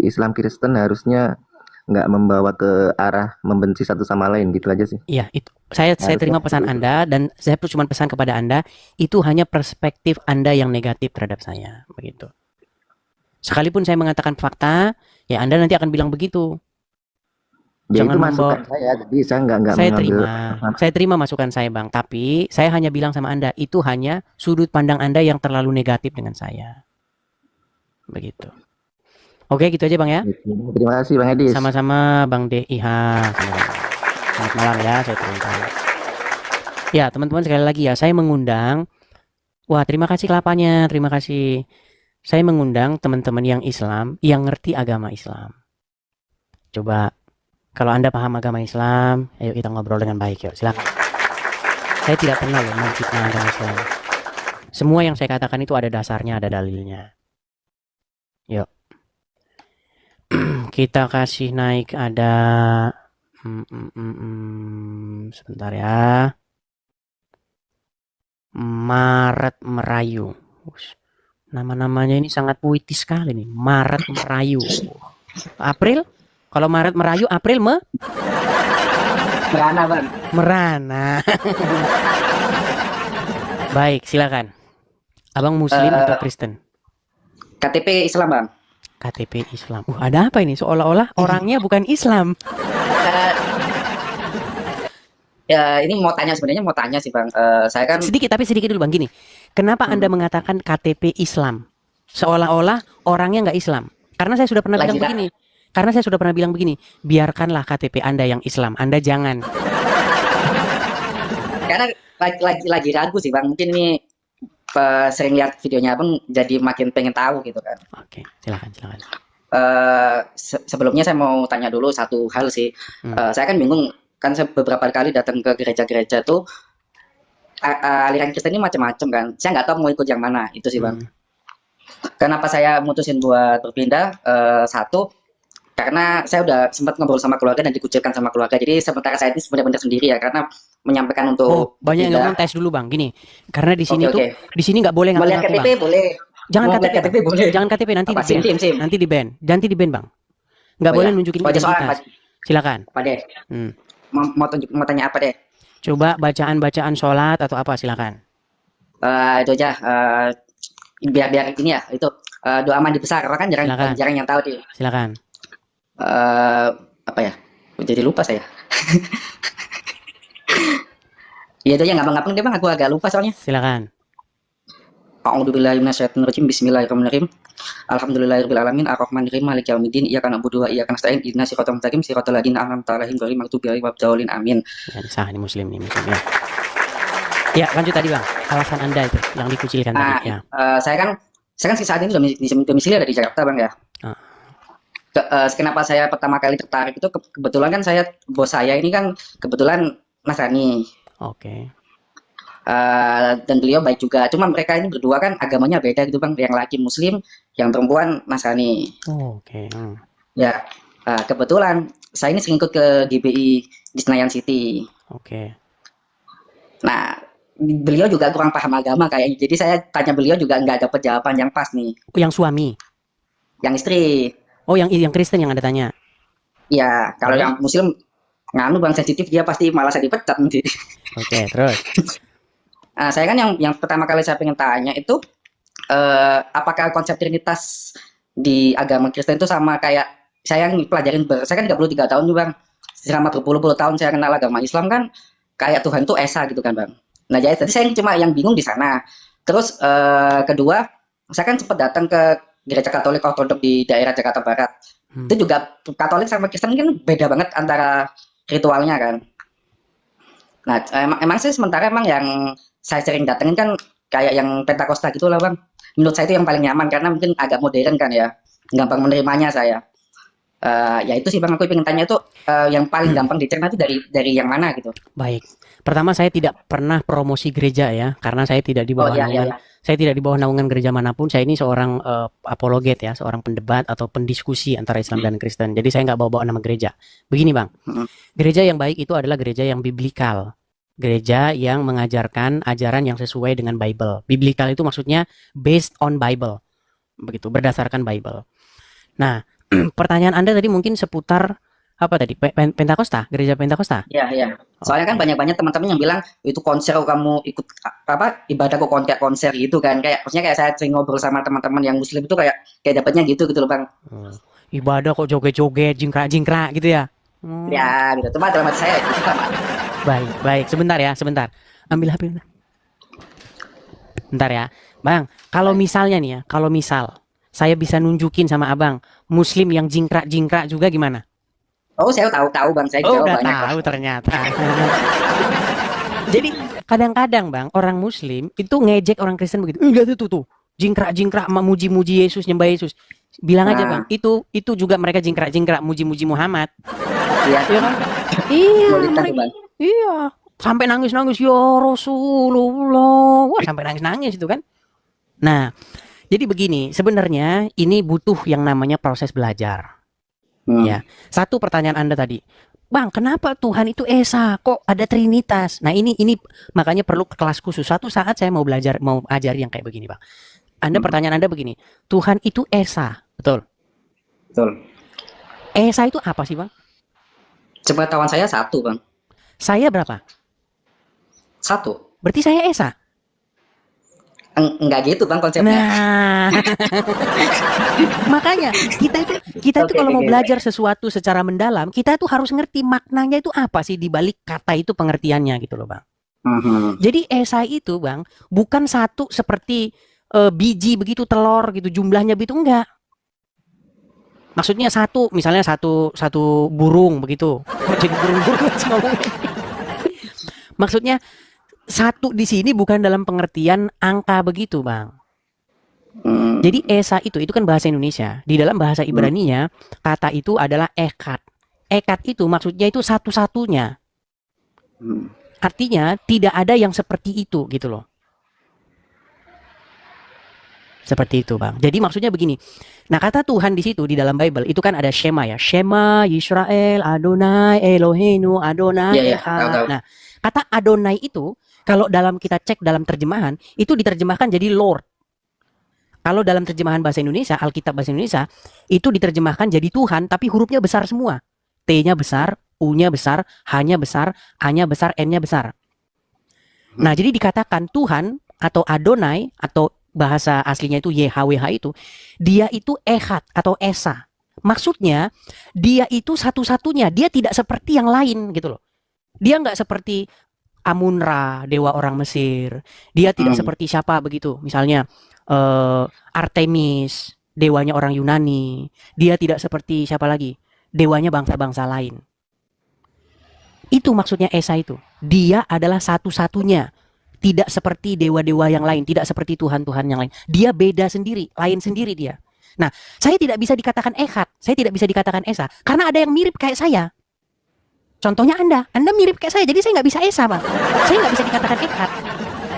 Islam Kristen harusnya nggak membawa ke arah membenci satu sama lain, gitu aja sih. Iya, itu. Saya terima pesan Anda, dan saya cuma pesan kepada Anda, itu hanya perspektif Anda yang negatif terhadap saya, begitu. Sekalipun saya mengatakan fakta, ya Anda nanti akan bilang begitu. Ya Jangan itu masukan saya, jadi saya nggak mengambil. Saya terima masukan saya, Bang. Tapi saya hanya bilang sama Anda, itu hanya sudut pandang Anda yang terlalu negatif dengan saya. Begitu. Oke, gitu aja, Bang ya. Terima kasih, Bang Edis. Sama-sama, Bang DIH. Selamat malam ya, saya terima. Ya, teman-teman, sekali lagi ya, saya mengundang. Wah, terima kasih kelapanya, terima kasih. Saya mengundang teman-teman yang Islam, yang ngerti agama Islam. Coba, kalau Anda paham agama Islam, ayo kita ngobrol dengan baik, yuk. Silakan. Saya tidak pernah loh menfitnah agama Islam. Semua yang saya katakan itu ada dasarnya, ada dalilnya. Yuk. Kita kasih naik ada sebentar ya. Maret Merayu. Nama-namanya ini sangat puitis sekali nih. Maret Merayu. April? Kalau Maret Merayu, April Merana, Bang. Merana. Baik, silakan. Abang Muslim atau Kristen? KTP Islam, Bang. KTP Islam. Ada apa ini? Seolah-olah orangnya bukan Islam. Ya, ini mau tanya sih, Bang. Saya kan Sedikit dulu, Bang, gini. Kenapa Anda mengatakan KTP Islam? Seolah-olah orangnya nggak Islam. Karena saya sudah pernah bilang begini. Biarkanlah KTP Anda yang Islam. Anda jangan. karena lagi ragu sih, Bang. Mungkin ini sering lihat videonya Abang jadi makin pengen tahu gitu kan. Oke, silakan. Sebelumnya saya mau tanya dulu satu hal sih. Saya kan bingung, kan saya beberapa kali datang ke gereja-gereja tuh aliran Kristen ini macam-macam kan. Saya nggak tahu mau ikut yang mana, itu sih, Bang. Kenapa saya mutusin buat berpindah? Satu, karena saya udah sempat ngobrol sama keluarga dan dikucilkan sama keluarga. Jadi sementara saya ini benar-benar sendiri ya, karena menyampaikan untuk banyak yang ngomong tes dulu, Bang. Gini, karena di sini di sini nggak boleh ngaku-ngaku, Bang. KTP boleh. Jangan KTP boleh. Jangan KTP, nanti Apa, di ban. SIM? Nanti di ban, Bang. Nggak boleh nunjukin identitas. Silakan. Apa deh? Mau tanya apa deh? Coba bacaan sholat atau apa, silakan. Itu aja. Biar ini ya, itu doa mandi besar, karena kan jarang yang tahu sih. Silakan. Apa ya? Jadi lupa saya. Ya itu ya, gampang deh, Bang. Aku agak lupa soalnya. Silakan. A'udzubillahi minasyaitonirrajim. Bismillahirrahmanirrahim. Alhamdulillahirabbil alamin arrahmanirrahim maliki yaumiddin iyyaka na'budu wa iyyaka nasta'in ihdinas siratal mustaqim siratal ladzina an'amta 'alaihim ghairil maghdubi 'alaihim waladdallin amin. Ya, sah ini muslim ya. Ya, lanjut tadi, Bang. Alasan Anda itu yang dikucilkan tadi ya. Saya kan saat ini domisili ada di Jakarta, Bang ya. Kenapa saya pertama kali tertarik itu kebetulan kan bos saya ini kan kebetulan Nasrani. Oke. Dan beliau baik juga. Cuma mereka ini berdua kan agamanya beda gitu, Bang. Yang laki Muslim, yang perempuan Nasrani. Oke. Ya. Kebetulan saya ini sering ikut ke GBI di Senayan City. Oke. Nah, beliau juga kurang paham agama kayaknya. Jadi saya tanya beliau juga nggak dapat jawaban yang pas nih. Yang suami. Yang istri, Oh, yang Kristen yang Anda tanya. ya kalau yang Muslim nganu bang sensitif dia pasti malah saya dipecat nanti. Oke, terus. Nah, saya kan yang pertama kali saya pengen tanya itu apakah konsep Trinitas di agama Kristen itu sama kayak saya yang pelajarin saya kan 33 tahun nih bang, selama berpuluh-puluh tahun saya kenal agama Islam kan kayak Tuhan itu Esa gitu kan bang. Nah jadi tadi saya cuma yang bingung di sana. Terus kedua saya kan sempat datang ke gereja Katolik Ortodok di daerah Jakarta Barat. Itu juga Katolik sama Kristen kan beda banget antara ritualnya kan. Nah emang sih sementara emang yang saya sering datengin kan kayak yang Pentakosta gitu lah bang. Menurut saya itu yang paling nyaman karena mungkin agak modern kan ya, gampang menerimanya saya. Ya itu sih bang, aku pengen tanya itu yang paling gampang dicerna itu dari yang mana gitu. Baik. Pertama, saya tidak pernah promosi gereja ya, karena saya tidak di bawah naungan. Saya tidak di bawah naungan gereja manapun. Saya ini seorang apologet ya, seorang pendebat atau pendiskusi antara Islam dan Kristen. Jadi saya nggak bawa-bawa nama gereja. Begini bang, gereja yang baik itu adalah gereja yang biblikal. Gereja yang mengajarkan ajaran yang sesuai dengan Bible. Biblikal itu maksudnya based on Bible. Begitu, berdasarkan Bible. Nah, pertanyaan Anda tadi mungkin seputar apa tadi? Pentakosta, gereja Pentakosta? Iya. Soalnya kan banyak-banyak teman-teman yang bilang itu konser kamu ikut apa ibadah kok konser gitu kan. Kayak maksudnya kayak saya sering ngobrol sama teman-teman yang Muslim itu kayak dapatnya gitu loh Bang. Ibadah kok joget-joget, jingkrak-jingkrak gitu ya. Ya, gitu. Cuma dalam hati saya gitu. Baik. Sebentar ya. Ambil HP. Bentar ya. Bang, kalau misalnya nih ya, saya bisa nunjukin sama Abang Muslim yang jingkrak-jingkrak juga gimana? Oh, saya tahu Bang, saya jawab udah banyak. Tahu ternyata. Jadi kadang-kadang Bang, orang Muslim itu ngejek orang Kristen begitu. Enggak tuh. Jingkrak-jingkrak muji-muji Yesus, nyembah Yesus. Bilang aja Bang, itu juga mereka jingkrak-jingkrak muji-muji Muhammad. Iya. Iya kan? Iya. Sampai nangis-nangis ya Rasulullah. Wah, sampai nangis-nangis itu kan. Nah, jadi begini, sebenarnya ini butuh yang namanya proses belajar. Ya, satu pertanyaan Anda tadi, Bang, kenapa Tuhan itu Esa? Kok ada Trinitas? Nah, ini makanya perlu kelas khusus. Satu saat saya mau ajar yang kayak begini, Bang. Pertanyaan Anda begini, Tuhan itu Esa, betul? Betul. Esa itu apa sih, Bang? Sepengetahuan saya satu, Bang. Saya berapa? Satu. Berarti saya Esa? Enggak gitu Bang konsepnya. Nah, makanya kita itu kalau mau belajar sesuatu secara mendalam, kita itu harus ngerti maknanya itu apa sih di balik kata itu, pengertiannya gitu loh Bang. Jadi Esa itu Bang bukan satu seperti biji begitu, telur gitu jumlahnya begitu, enggak. Maksudnya misalnya satu burung begitu. Jadi burung-burung ngomongnya. Maksudnya satu di sini bukan dalam pengertian angka begitu, Bang. Jadi Esa itu kan bahasa Indonesia. Di dalam bahasa Ibrani-nya kata itu adalah ekad. Ekad itu maksudnya itu satu-satunya. Artinya tidak ada yang seperti itu gitu loh. Seperti itu, Bang. Jadi maksudnya begini. Nah, kata Tuhan di situ di dalam Bible itu kan ada Shema ya. Shema Yisrael Adonai Eloheinu Adonai Echad. Nah, kata Adonai itu kalau kita cek dalam terjemahan itu diterjemahkan jadi Lord. Kalau dalam terjemahan bahasa Indonesia, Alkitab bahasa Indonesia itu diterjemahkan jadi Tuhan tapi hurufnya besar semua. T-nya besar, U-nya besar, H-nya besar, A-nya besar, N-nya besar. Nah, jadi dikatakan Tuhan atau Adonai atau bahasa aslinya itu YHWH itu, dia itu Echad atau Esa. Maksudnya dia itu satu-satunya, dia tidak seperti yang lain gitu loh. Dia nggak seperti Amun-Ra, dewa orang Mesir. Dia tidak seperti siapa begitu, misalnya Artemis, dewanya orang Yunani. Dia tidak seperti siapa lagi, dewanya bangsa-bangsa lain. Itu maksudnya Esa itu. Dia adalah satu-satunya. Tidak seperti dewa-dewa yang lain, tidak seperti Tuhan-Tuhan yang lain. Dia beda sendiri, lain sendiri dia. Nah, saya tidak bisa dikatakan Echad, saya tidak bisa dikatakan Esa, karena ada yang mirip kayak saya. Contohnya Anda mirip kayak saya, jadi saya nggak bisa Esa, Bang. Saya nggak bisa dikatakan Echad,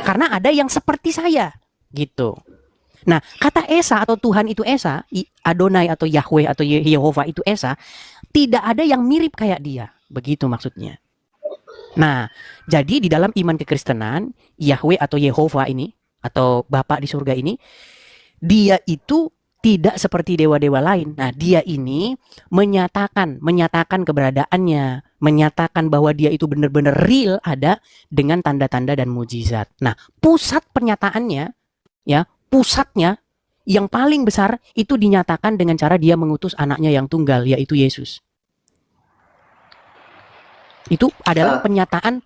karena ada yang seperti saya, gitu. Nah, kata Esa atau Tuhan itu Esa, Adonai atau Yahweh atau Yehova itu Esa, tidak ada yang mirip kayak dia. Begitu maksudnya. Nah, jadi di dalam iman kekristenan, Yahweh atau Yehova ini, atau Bapa di surga ini, dia itu tidak seperti dewa-dewa lain. Nah, dia ini menyatakan keberadaannya, menyatakan bahwa dia itu benar-benar real ada dengan tanda-tanda dan mujizat. Nah, pusat pernyataannya, ya, pusatnya yang paling besar itu dinyatakan dengan cara dia mengutus anaknya yang tunggal, yaitu Yesus. Itu adalah penyataan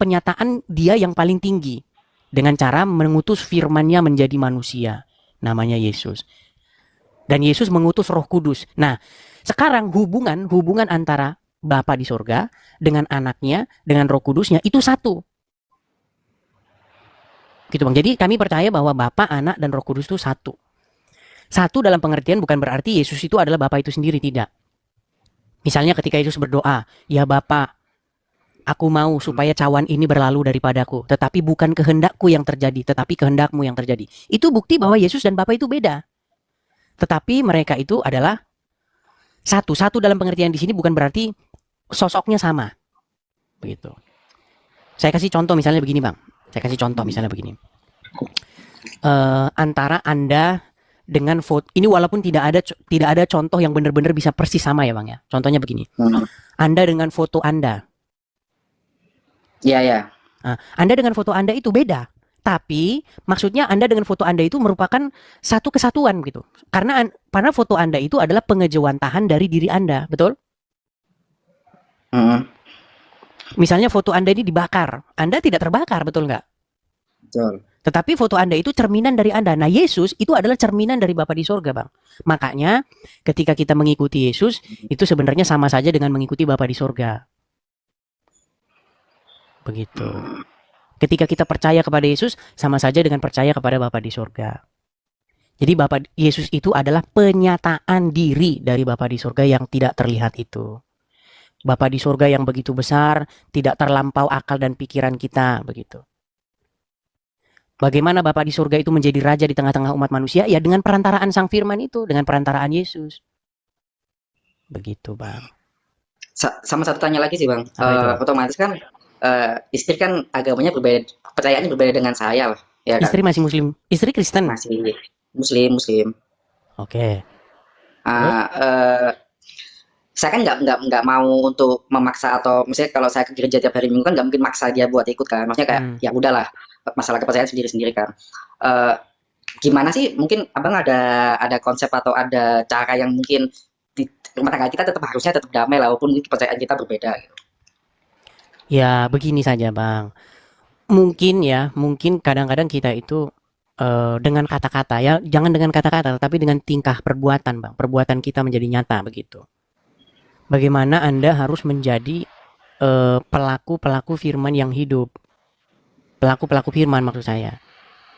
dia yang paling tinggi dengan cara mengutus firman-Nya menjadi manusia, namanya Yesus. Dan Yesus mengutus Roh Kudus. Nah, sekarang hubungan antara Bapa di surga dengan anaknya, dengan Roh Kudusnya itu satu. Gitu Bang. Jadi kami percaya bahwa Bapa, Anak, dan Roh Kudus itu satu. Satu dalam pengertian bukan berarti Yesus itu adalah Bapa itu sendiri, tidak. Misalnya ketika Yesus berdoa, ya Bapa, aku mau supaya cawan ini berlalu daripadaku, tetapi bukan kehendakku yang terjadi, tetapi kehendakmu yang terjadi. Itu bukti bahwa Yesus dan Bapa itu beda. Tetapi mereka itu adalah satu. Satu dalam pengertian di sini bukan berarti sosoknya sama. Begitu. Saya kasih contoh misalnya begini, Bang. Antara Anda dengan foto ini, walaupun tidak ada contoh yang benar-benar bisa persis sama ya, Bang ya. Contohnya begini. Anda dengan foto Anda. Iya. Nah, Anda dengan foto Anda itu beda. Tapi maksudnya Anda dengan foto Anda itu merupakan satu kesatuan gitu. Karena foto Anda itu adalah pengejawantahan dari diri Anda, betul? Misalnya foto Anda ini dibakar, Anda tidak terbakar, betul nggak? Betul. Tetapi foto Anda itu cerminan dari Anda. Nah, Yesus itu adalah cerminan dari Bapa di surga, Bang. Makanya ketika kita mengikuti Yesus, itu sebenarnya sama saja dengan mengikuti Bapa di surga. Begitu. Ketika kita percaya kepada Yesus, sama saja dengan percaya kepada Bapa di surga. Jadi Yesus itu adalah penyataan diri dari Bapa di surga yang tidak terlihat itu. Bapa di surga yang begitu besar, tidak terlampau akal dan pikiran kita, begitu. Bagaimana Bapa di surga itu menjadi raja di tengah-tengah umat manusia? Ya dengan perantaraan Sang Firman itu, dengan perantaraan Yesus. Begitu, Bang. Sama satu tanya lagi sih, Bang. Otomatis kan istri kan agamanya berbeda, percayaannya berbeda dengan saya lah. Ya kan? Istri masih Muslim, istri Kristen? Masih Muslim. Oke. Saya kan nggak mau untuk memaksa, atau misalnya kalau saya ke gereja tiap hari Minggu kan nggak mungkin maksa dia buat ikut kan. Maksudnya kayak ya udahlah, masalah kepercayaan sendiri-sendiri kan. Gimana sih, mungkin Abang ada konsep atau ada cara yang mungkin di rumah tangga kita harusnya tetap damai lah, walaupun kepercayaan kita berbeda gitu. Ya begini saja, Bang. Mungkin kadang-kadang kita itu dengan kata-kata, ya jangan dengan kata-kata, tapi dengan tingkah perbuatan, Bang. Perbuatan kita menjadi nyata begitu. Bagaimana Anda harus menjadi pelaku-pelaku firman yang hidup. Pelaku-pelaku firman maksud saya.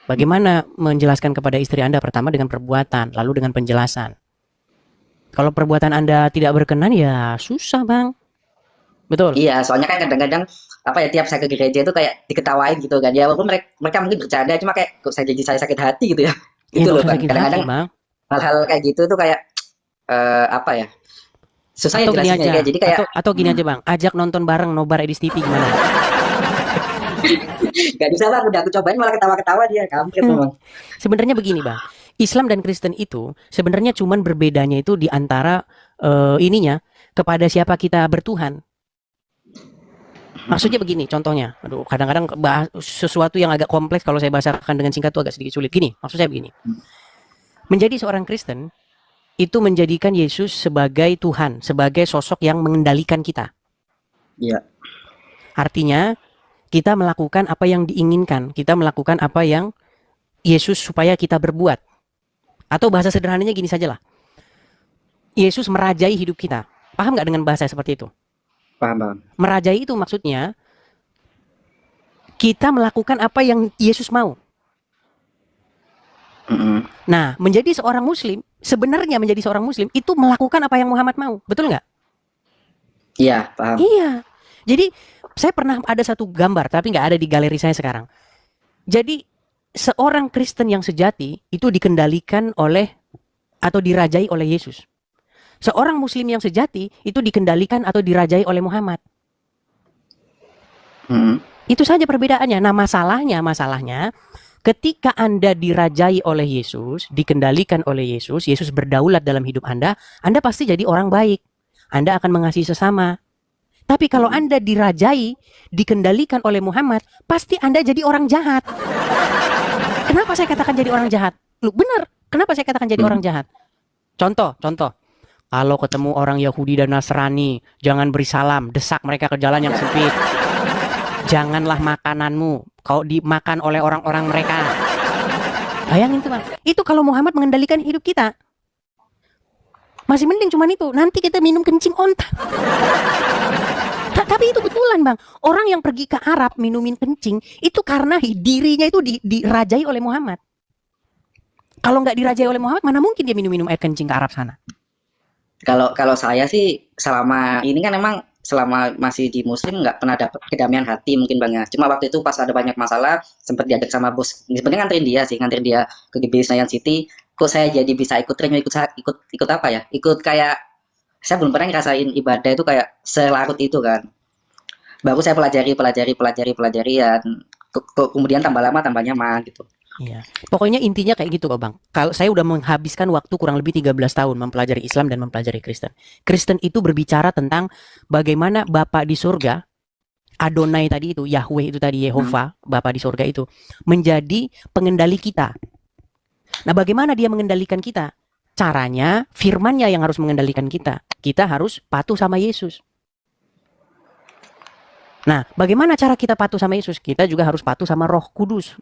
Bagaimana menjelaskan kepada istri Anda? Pertama dengan perbuatan, lalu dengan penjelasan. Kalau perbuatan Anda tidak berkenan, ya susah, Bang. Betul. Iya, soalnya kan kadang-kadang tiap saya ke gereja itu kayak diketawain gitu kan. Ya walaupun mereka mungkin bercanda, cuma kayak kok saya jadi sakit hati gitu ya. Itu loh, Bang. Kadang-kadang hal-hal kayak gitu tuh kayak susah ya jelasinnya kayak. Jadi kayak atau gini aja, Bang. Ajak nonton bareng Nobar Edis TV gimana? Gak bisa, Bang. Udah aku cobain malah ketawa-ketawa dia. Kampret, Bang. Sebenarnya begini, Bang. Islam dan Kristen itu sebenarnya cuman berbedanya itu di antara kepada siapa kita bertuhan. Maksudnya begini, contohnya. Kadang-kadang bahas sesuatu yang agak kompleks kalau saya bahasakan dengan singkat itu agak sedikit sulit. Gini, maksud saya begini. Menjadi seorang Kristen itu menjadikan Yesus sebagai Tuhan, sebagai sosok yang mengendalikan kita. Iya. Artinya kita melakukan apa yang diinginkan, kita melakukan apa yang Yesus supaya kita berbuat. Atau bahasa sederhananya gini sajalah. Yesus merajai hidup kita. Paham nggak dengan bahasa seperti itu? Paham. Merajai itu maksudnya kita melakukan apa yang Yesus mau. Nah, menjadi seorang Muslim, sebenarnya menjadi seorang Muslim itu melakukan apa yang Muhammad mau, betul nggak? Iya, paham. Iya. Jadi saya pernah ada satu gambar, tapi nggak ada di galeri saya sekarang. Jadi seorang Kristen yang sejati itu dikendalikan oleh atau dirajai oleh Yesus. Seorang Muslim yang sejati itu dikendalikan atau dirajai oleh Muhammad. Itu saja perbedaannya. Nah, masalahnya ketika Anda dirajai oleh Yesus, dikendalikan oleh Yesus, Yesus berdaulat dalam hidup Anda pasti jadi orang baik. Anda akan mengasihi sesama. Tapi kalau Anda dirajai, dikendalikan oleh Muhammad, pasti Anda jadi orang jahat. Kenapa saya katakan jadi orang jahat? Loh, benar. Kenapa saya katakan jadi orang jahat? Contoh. Kalau ketemu orang Yahudi dan Nasrani, jangan beri salam, desak mereka ke jalan yang sempit. Janganlah makananmu kau dimakan oleh orang-orang mereka. Bayangin tuh, Bang. Itu kalau Muhammad mengendalikan hidup kita. Masih mending cuman itu. Nanti kita minum kencing onta. Tapi itu betulan, Bang. Orang yang pergi ke Arab minumin kencing itu karena dirinya itu dirajai oleh Muhammad. Kalau nggak dirajai oleh Muhammad, mana mungkin dia minum air kencing ke Arab sana? Kalau saya sih selama ini kan emang selama masih di Muslim nggak pernah dapat kedamaian hati mungkin Bang ya. Cuma waktu itu pas ada banyak masalah sempat diajak sama bos. Sebenarnya nganterin dia ke GBI Senayan City. Kok saya jadi bisa ikut training, ikut apa ya? Ikut kayak saya belum pernah ngerasain ibadah itu kayak selarut itu kan. Baru saya pelajari dan kemudian tambah lama tambah nyaman gitu. Iya. Pokoknya intinya kayak gitu kok Bang. Kalau saya udah menghabiskan waktu kurang lebih 13 tahun mempelajari Islam dan mempelajari Kristen. Kristen itu berbicara tentang bagaimana Bapa di surga, Adonai tadi itu, Yahweh itu tadi, Yehova, Bapa di surga itu, menjadi pengendali kita. Nah, bagaimana dia mengendalikan kita? Caranya, firman-Nya yang harus mengendalikan kita. Kita harus patuh sama Yesus. Nah, bagaimana cara kita patuh sama Yesus? Kita juga harus patuh sama Roh Kudus.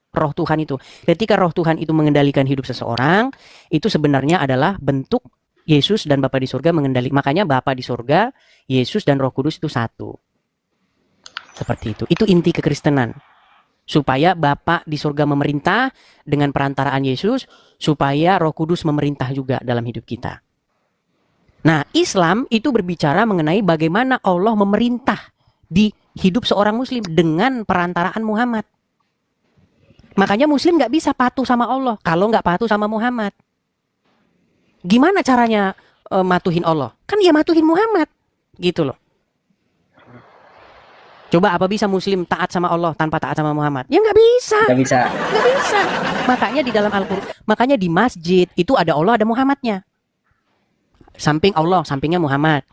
Roh Tuhan itu. Ketika Roh Tuhan itu mengendalikan hidup seseorang, itu sebenarnya adalah bentuk Yesus dan Bapa di surga mengendalikan. Makanya Bapa di surga, Yesus dan Roh Kudus itu satu. Seperti itu. Itu inti kekristenan. Supaya Bapa di surga memerintah dengan perantaraan Yesus, supaya Roh Kudus memerintah juga dalam hidup kita. Nah, Islam itu berbicara mengenai bagaimana Allah memerintah di hidup seorang Muslim dengan perantaraan Muhammad. Makanya Muslim nggak bisa patuh sama Allah kalau nggak patuh sama Muhammad. Gimana caranya matuhin Allah? Kan ya matuhin Muhammad, gitu loh. Coba apa bisa Muslim taat sama Allah tanpa taat sama Muhammad? Ya nggak bisa. Nggak bisa. Nggak bisa. Makanya di dalam Al-Quran, makanya di masjid itu ada Allah, ada Muhammadnya. Samping Allah, sampingnya Muhammad.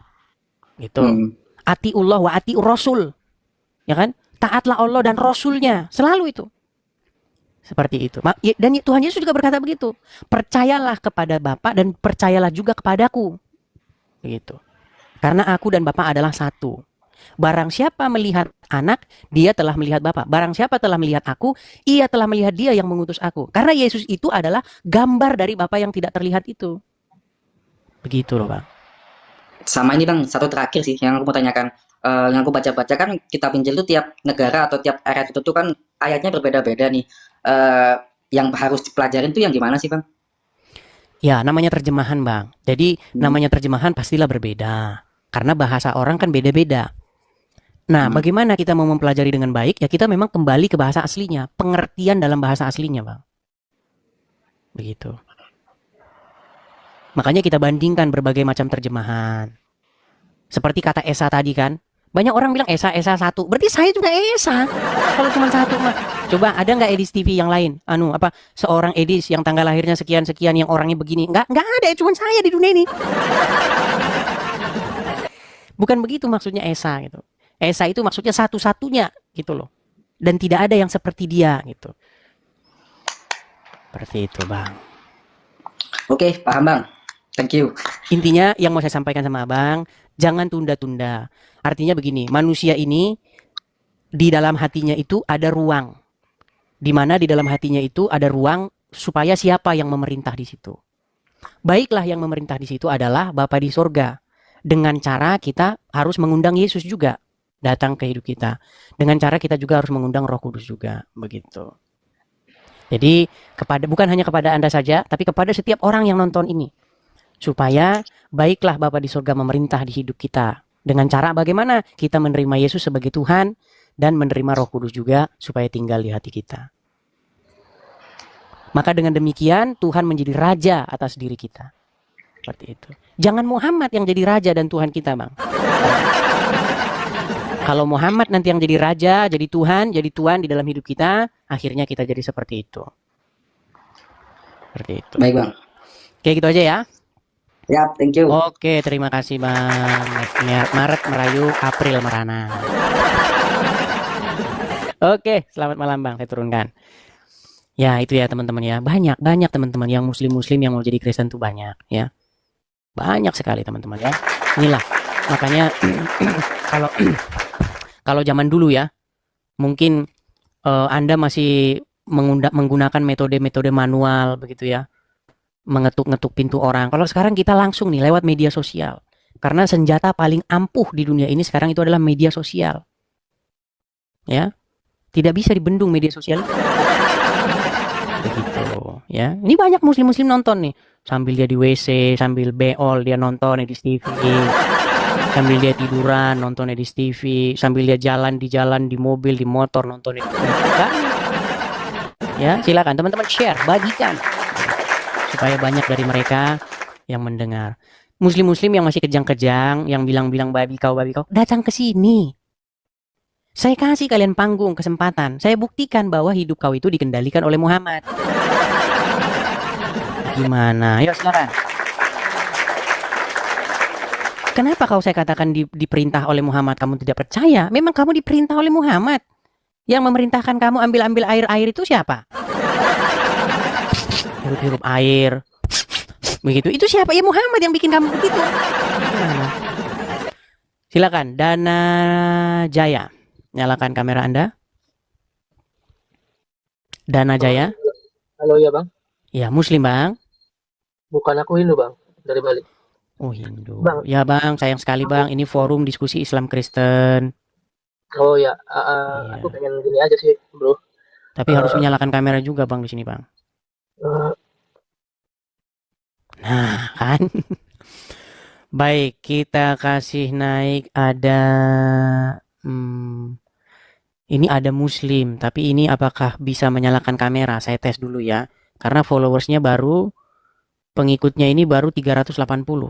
Gitu. Atiullah wa atiur Rasul. Ya kan? Taatlah Allah dan Rasulnya. Selalu itu. Seperti itu. Dan Tuhan Yesus juga berkata begitu. Percayalah kepada Bapa dan percayalah juga kepadaku. Begitu. Karena aku dan Bapa adalah satu. Barang siapa melihat anak, dia telah melihat Bapa. Barang siapa telah melihat aku, ia telah melihat dia yang mengutus aku. Karena Yesus itu adalah gambar dari Bapa yang tidak terlihat itu. Begitu loh Bang. Sama ini Bang, satu terakhir sih yang aku mau tanyakan. Yang aku baca-baca kan kitab Injil itu tiap negara atau tiap area itu kan ayatnya berbeda-beda nih. Yang harus dipelajarin tuh yang gimana sih Bang? Ya namanya terjemahan Bang. Jadi namanya terjemahan pastilah berbeda. Karena bahasa orang kan beda-beda. Nah bagaimana kita mau mempelajari dengan baik? Ya kita memang kembali ke bahasa aslinya. Pengertian dalam bahasa aslinya Bang. Begitu. Makanya kita bandingkan berbagai macam terjemahan. Seperti kata Esa tadi kan. Banyak orang bilang Esa satu. Berarti saya juga Esa. Kalau cuma satu mah. Coba ada nggak Edis TV yang lain? Seorang Edis yang tanggal lahirnya sekian-sekian yang orangnya begini. Nggak ada. Cuma saya di dunia ini. Bukan begitu maksudnya Esa gitu. Esa itu maksudnya satu-satunya gitu loh. Dan tidak ada yang seperti dia gitu. Seperti itu Bang. Oke, paham Bang. Thank you. Intinya yang mau saya sampaikan sama Abang, jangan tunda-tunda. Artinya begini, manusia ini di dalam hatinya itu ada ruang. Di mana di dalam hatinya itu ada ruang supaya siapa yang memerintah di situ. Baiklah yang memerintah di situ adalah Bapa di surga. Dengan cara kita harus mengundang Yesus juga datang ke hidup kita. Dengan cara kita juga harus mengundang Roh Kudus juga, begitu. Jadi bukan hanya kepada Anda saja, tapi kepada setiap orang yang nonton ini. Supaya baiklah Bapa di surga memerintah di hidup kita. Dengan cara bagaimana kita menerima Yesus sebagai Tuhan dan menerima Roh Kudus juga supaya tinggal di hati kita. Maka dengan demikian Tuhan menjadi raja atas diri kita. Seperti itu. Jangan Muhammad yang jadi raja dan Tuhan kita, Bang. Kalau Muhammad nanti yang jadi raja, jadi Tuhan, jadi Tuhan di dalam hidup kita, akhirnya kita jadi seperti itu. Seperti itu. Baik, Bang. Oke, gitu aja ya. Ya, thank you. Oke, terima kasih Bang. Maret merayu, April merana. Oke, selamat malam Bang, saya turunkan. Ya, itu ya teman-teman ya. Banyak teman-teman yang muslim-muslim yang mau jadi Kristen tuh banyak ya. Banyak sekali teman-teman ya. Inilah makanya kalau kalau zaman dulu ya, mungkin Anda masih menggunakan metode-metode manual begitu ya. Mengetuk-ngetuk pintu orang. Kalau sekarang kita langsung nih lewat media sosial. Karena senjata paling ampuh di dunia ini sekarang itu adalah media sosial. Ya. Tidak bisa dibendung media sosial. Begitu, ya. Ini banyak muslim-muslim nonton nih. Sambil dia di WC, sambil beol dia nonton Edis TV. Sambil dia tiduran nonton Edis TV, sambil dia jalan di mobil, di motor nonton Edis TV. Ya, silakan teman-teman share, bagikan. Supaya banyak dari mereka yang mendengar. Muslim-muslim yang masih kejang-kejang, yang bilang-bilang babi kau, datang ke sini. Saya kasih kalian panggung, kesempatan. Saya buktikan bahwa hidup kau itu dikendalikan oleh Muhammad. Gimana? Ayo silakan. Kenapa kau saya katakan diperintah oleh Muhammad kamu tidak percaya? Memang kamu diperintah oleh Muhammad. Yang memerintahkan kamu ambil air itu siapa? Hirup-hirup air. Begitu. Itu siapa? Ya Muhammad yang bikin kamu begitu. Gimana? Silakan, Dana Jaya. Nyalakan kamera Anda. Dana Jaya. Halo ya Bang. Ya, Muslim Bang. Bukan, aku Hindu Bang, dari Bali. Oh Hindu. Bang. Ya Bang, sayang sekali Bang. Ini forum diskusi Islam Kristen. Oh ya, aku pengen gini aja sih Bro. Tapi harus menyalakan kamera juga Bang di sini Bang. Nah kan. Baik, kita kasih naik ada ini ada Muslim, tapi ini apakah bisa menyalakan kamera? Saya tes dulu ya. Karena followersnya baru, pengikutnya ini baru 380.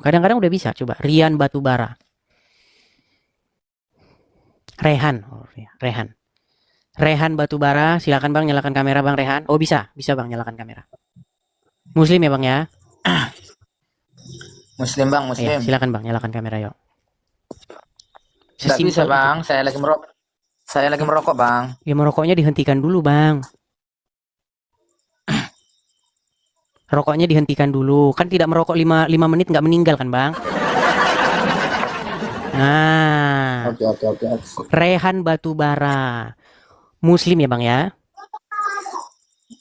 Kadang-kadang udah bisa, coba. Rian Batubara. Rehan. Oh, ya. Rehan Batubara, silakan Bang nyalakan kamera Bang Rehan. Oh bisa Bang nyalakan kamera. Muslim ya Bang ya? Muslim Bang, Muslim. Silakan Bang nyalakan kamera yuk. Tidak bisa Bang, saya lagi merokok. Saya lagi merokok Bang. Ya merokoknya dihentikan dulu Bang. Rokoknya dihentikan dulu. Kan tidak merokok 5 menit nggak meninggal kan Bang? Nah. Oke. Rehan Batubara. Muslim ya Bang ya?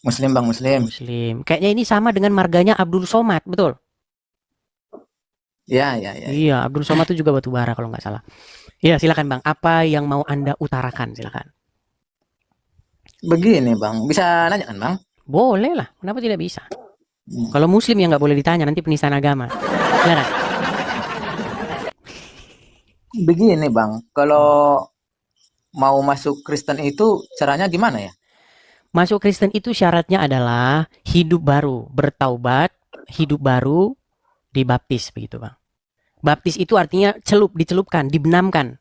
Muslim Bang, Muslim. Kayaknya ini sama dengan marganya Abdul Somad, betul? Ya. Iya, Abdul Somad itu juga Batubara kalau nggak salah. Iya, silakan Bang. Apa yang mau Anda utarakan? Silakan. Begini Bang, bisa nanya kan Bang? Boleh lah, kenapa tidak bisa? Kalau Muslim yang nggak boleh ditanya, nanti penistaan agama. Silakan. Begini Bang, kalau mau masuk Kristen itu caranya gimana ya? Masuk Kristen itu syaratnya adalah hidup baru, bertaubat, hidup baru, dibaptis begitu Bang. Baptis itu artinya dicelupkan, dibenamkan.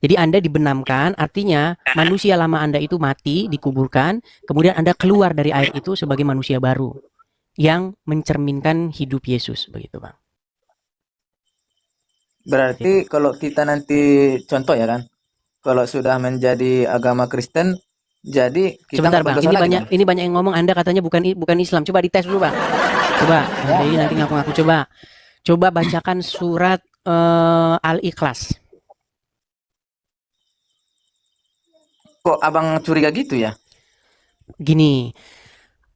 Jadi Anda dibenamkan, artinya manusia lama Anda itu mati, dikuburkan, kemudian Anda keluar dari air itu sebagai manusia baru yang mencerminkan hidup Yesus begitu Bang. Berarti kalau kita nanti contoh ya kan, kalau sudah menjadi agama Kristen, jadi kita sebentar Bang, ini banyak yang ngomong Anda katanya bukan Islam. Coba dites dulu Bang. Coba, jadi nanti ngaku-ngaku coba bacakan surat Al-Ikhlas. Kok Abang curiga gitu ya? Gini,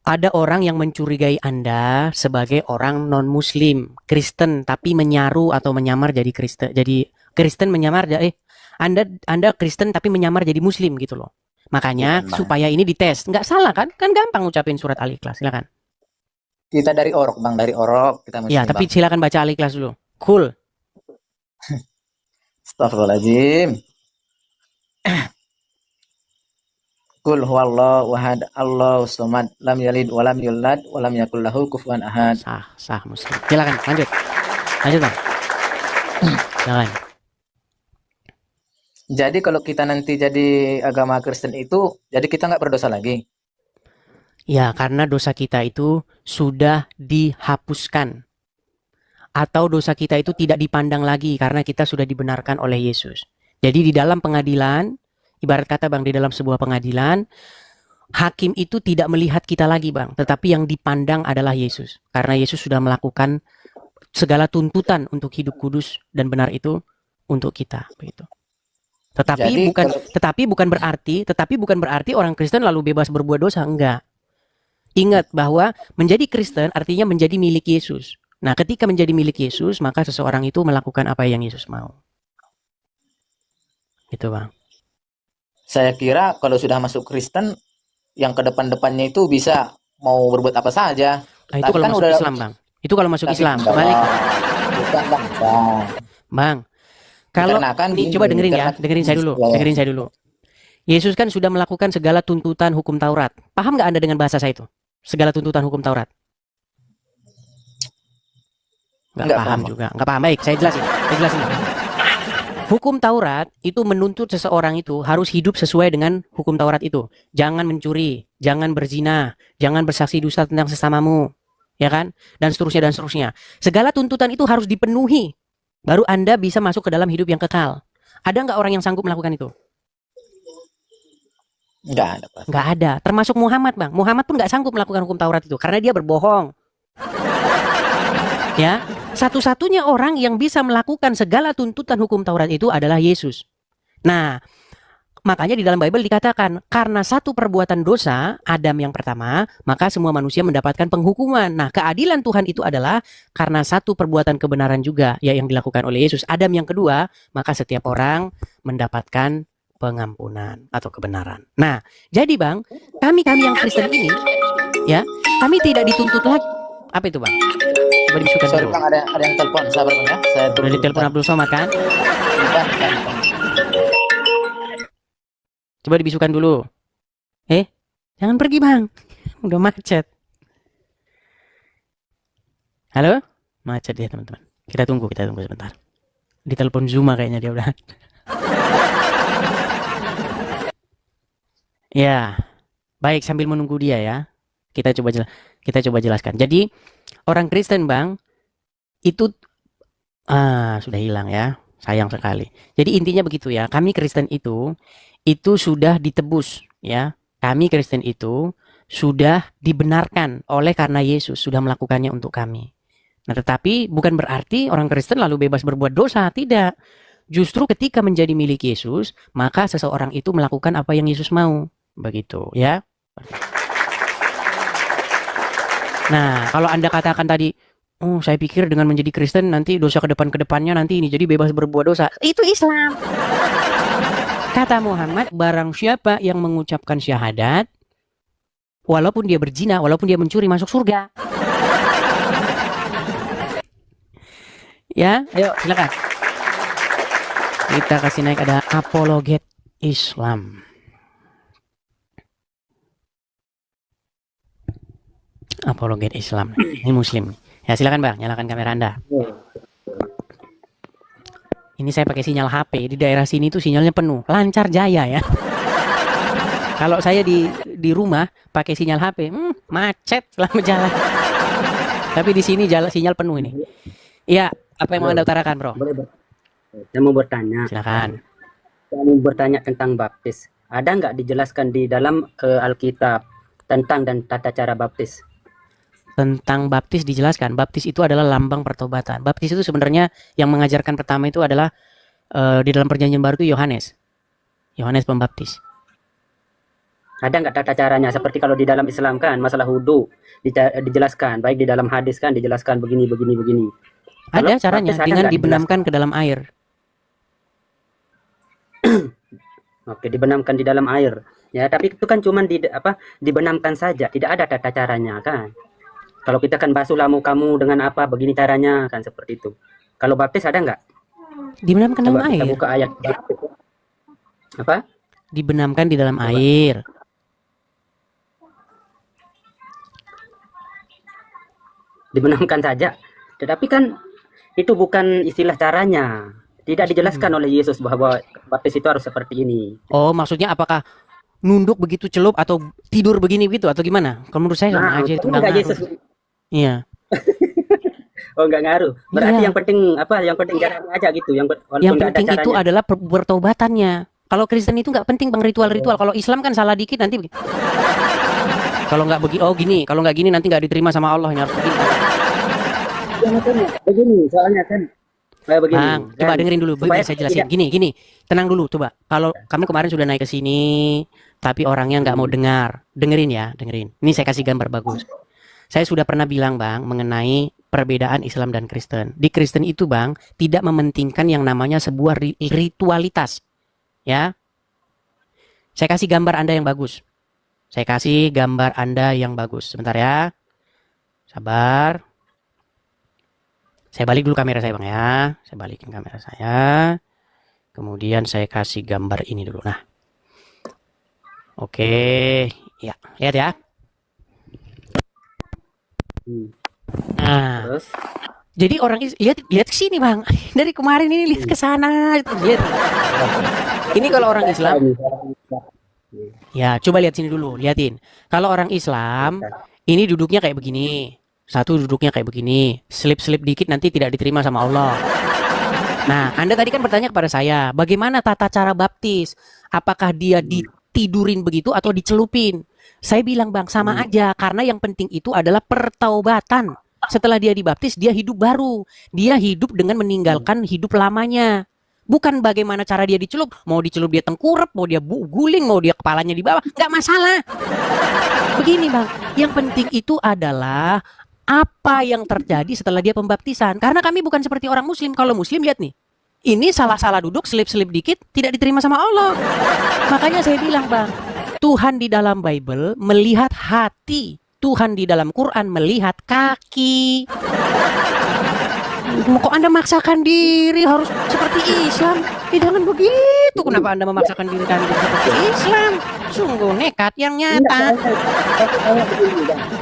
ada orang yang mencurigai Anda sebagai orang non-Muslim, Kristen, tapi menyaru atau menyamar jadi Kristen. Jadi Kristen menyamar Anda Kristen tapi menyamar jadi Muslim gitu loh. Makanya supaya ini dites, nggak salah kan? Kan gampang ngucapin surat Al-Ikhlas, silakan. Kita dari Orok Bang, dari Orok kita Muslim. Ya, tapi Bang, silakan baca Al-Ikhlas dulu. Cool. Astagfirullahaladzim. Qul huwallahu ahad, Allahus samad, lam yalid walam yulad walam yakul lahu kufuwan ahad. Sah Muslim. Silakan lanjut. Lanjut Bang. Silakan. Jadi kalau kita nanti jadi agama Kristen itu, jadi kita nggak berdosa lagi. Ya, karena dosa kita itu sudah dihapuskan. Atau dosa kita itu tidak dipandang lagi karena kita sudah dibenarkan oleh Yesus. Jadi di dalam pengadilan, ibarat kata Bang, di dalam sebuah pengadilan, hakim itu tidak melihat kita lagi Bang, tetapi yang dipandang adalah Yesus. Karena Yesus sudah melakukan segala tuntutan untuk hidup kudus dan benar itu untuk kita, begitu. Tetapi bukan berarti orang Kristen lalu bebas berbuat dosa, enggak. Ingat bahwa menjadi Kristen artinya menjadi milik Yesus. Nah, ketika menjadi milik Yesus, maka seseorang itu melakukan apa yang Yesus mau. Gitu Bang. Saya kira kalau sudah masuk Kristen, yang ke depan-depannya itu bisa mau berbuat apa saja. Nah, itu kalau kan masuk Islam Bang. Itu kalau masuk Islam. Balik. Bang. Kalau ini coba dengerin ya, dengerin saya dulu. Yesus kan sudah melakukan segala tuntutan hukum Taurat. Paham nggak Anda dengan bahasa saya itu? Segala tuntutan hukum Taurat. Nggak paham juga. Nggak paham. Baik, saya jelasin. Hukum Taurat itu menuntut seseorang itu harus hidup sesuai dengan hukum Taurat itu. Jangan mencuri, jangan berzina, jangan bersaksi dusta tentang sesamamu, ya kan? Dan seterusnya dan seterusnya. Segala tuntutan itu harus dipenuhi. Baru Anda bisa masuk ke dalam hidup yang kekal. Ada nggak orang yang sanggup melakukan itu? Nggak ada. Nggak ada. Termasuk Muhammad Bang. Muhammad pun nggak sanggup melakukan hukum Taurat itu karena dia berbohong. Ya, satu-satunya orang yang bisa melakukan segala tuntutan hukum Taurat itu adalah Yesus. Nah, makanya di dalam Bible dikatakan karena satu perbuatan dosa Adam yang pertama, maka semua manusia mendapatkan penghukuman. Nah, keadilan Tuhan itu adalah karena satu perbuatan kebenaran juga ya yang dilakukan oleh Yesus. Adam yang kedua, maka setiap orang mendapatkan pengampunan atau kebenaran. Nah, jadi Bang, kami yang Kristen ini ya, kami tidak dituntut lagi. Apa itu Bang? Coba dibisukan dulu. Bang, ada yang telepon, sabar Bang ya. Saya udah ditelepon Abdul Somad kan? Coba dibisukan dulu. Jangan pergi Bang. Udah macet. Halo? Macet dia teman-teman. Kita tunggu sebentar. Ditelepon Zuma kayaknya dia udah. Ya. Baik, sambil menunggu dia ya. Kita coba jelaskan. Jadi orang Kristen Bang itu sudah hilang ya. Sayang sekali. Jadi intinya begitu ya. Kami Kristen itu sudah ditebus ya. Kami Kristen itu sudah dibenarkan oleh karena Yesus sudah melakukannya untuk kami. Nah, tetapi bukan berarti orang Kristen lalu bebas berbuat dosa, tidak. Justru ketika menjadi milik Yesus, maka seseorang itu melakukan apa yang Yesus mau. Begitu ya. Nah, kalau Anda katakan tadi, saya pikir dengan menjadi Kristen nanti dosa kedepannya nanti ini jadi bebas berbuat dosa. Itu Islam. Kata Muhammad, barang siapa yang mengucapkan syahadat, walaupun dia berzina, walaupun dia mencuri, masuk surga. Ya, ayo silakan. Kita kasih naik ada apologet Islam. Apologet Islam. Ini Muslim. Ya silakan Bang, nyalakan kamera Anda. Ini saya pakai sinyal HP. Di daerah sini tuh sinyalnya penuh, lancar jaya ya. Kalau saya di rumah pakai sinyal HP, macet selama jalan. Tapi di sini sinyal penuh ini. Iya, apa yang mau Anda utarakan, Bro? Saya mau bertanya. Silakan. Saya mau bertanya tentang baptis. Ada nggak dijelaskan di dalam Alkitab tentang dan tata cara baptis? Tentang baptis dijelaskan. Baptis itu adalah lambang pertobatan. Baptis itu sebenarnya yang mengajarkan pertama itu adalah di dalam Perjanjian Baru itu Yohanes Pembaptis. Ada nggak tata caranya? Seperti kalau di dalam Islam kan masalah wudu dijelaskan, baik di dalam hadis kan dijelaskan begini. Ada caranya dengan dibenamkan ke dalam air. Oke, dibenamkan di dalam air. Ya, tapi itu kan cuma dibenamkan saja, tidak ada tata caranya kan. Kalau kita kan basuhlah mukamu dengan apa, begini caranya kan seperti itu. Kalau baptis ada nggak? Dibenamkan dalam air. Kita buka ayat. Apa? Dibenamkan di dalam air. dibenamkan saja. Tetapi kan itu bukan istilah caranya. Tidak dijelaskan oleh Yesus bahwa baptis itu harus seperti ini. Oh, maksudnya apakah nunduk begitu celup atau tidur begini gitu atau gimana? Kalau menurut saya sama aja itu enggak ngaruh. Yesus. Iya. Oh, enggak ngaruh. Berarti Iya. yang penting apa? Yang penting caranya aja gitu. Walaupun Yang enggak ada penting itu caranya. adalah bertaubatannya. Kalau Kristen itu nggak penting bang ritual-ritual. Kalau Islam kan salah dikit nanti. Kalau nggak begini, oh gini. Kalau nggak gini nanti nggak diterima sama Allah. Ini harus begini. Ya, makanya begini soalnya kan. Kayak begini. Bang, coba dengerin dulu. Supaya Saya jelasin. Gini. Tenang dulu, coba. Kalau kami kemarin sudah naik ke sini, tapi orangnya nggak mau dengar. Dengerin ya, dengerin. Ini saya kasih gambar bagus. Saya sudah pernah bilang bang mengenai perbedaan Islam dan Kristen. Di Kristen itu bang tidak mementingkan yang namanya sebuah ritualitas. Ya, saya kasih gambar Anda yang bagus. Saya kasih gambar Anda yang bagus. Sebentar ya. Sabar. Saya balik dulu kamera saya bang ya. Saya balikin kamera saya. Kemudian saya kasih gambar ini dulu. Nah. Oke. Ya, lihat ya. Nah. Terus? Jadi orang lihat ke sini bang. Dari kemarin ini lihat ke sana. Lihat. Ini kalau orang Islam. Ya, coba lihat sini dulu, liatin. Kalau orang Islam, ini duduknya kayak begini. Satu duduknya kayak begini. Selip-selip dikit nanti tidak diterima sama Allah. Nah, Anda tadi kan bertanya kepada saya, bagaimana tata cara baptis? Apakah dia ditidurin begitu atau dicelupin? Saya bilang, Bang, sama aja. Karena yang penting itu adalah pertaubatan. Setelah dia dibaptis, dia hidup baru. Dia hidup dengan meninggalkan hidup lamanya. Bukan bagaimana cara dia dicelup. Mau dicelup dia tengkurap, mau dia guling, mau dia kepalanya di bawah. Nggak masalah. Begini bang, yang penting itu adalah apa yang terjadi setelah dia pembaptisan. Karena kami bukan seperti orang muslim. Kalau muslim lihat nih. Ini salah-salah duduk, selip-selip dikit, tidak diterima sama Allah. Makanya saya bilang bang, Tuhan di dalam Bible melihat hati. Tuhan di dalam Quran melihat kaki. Kok Anda memaksakan diri harus seperti Islam? Jangan begitu. Kenapa Anda memaksakan diri Anda seperti Islam? Sungguh nekat yang nyata.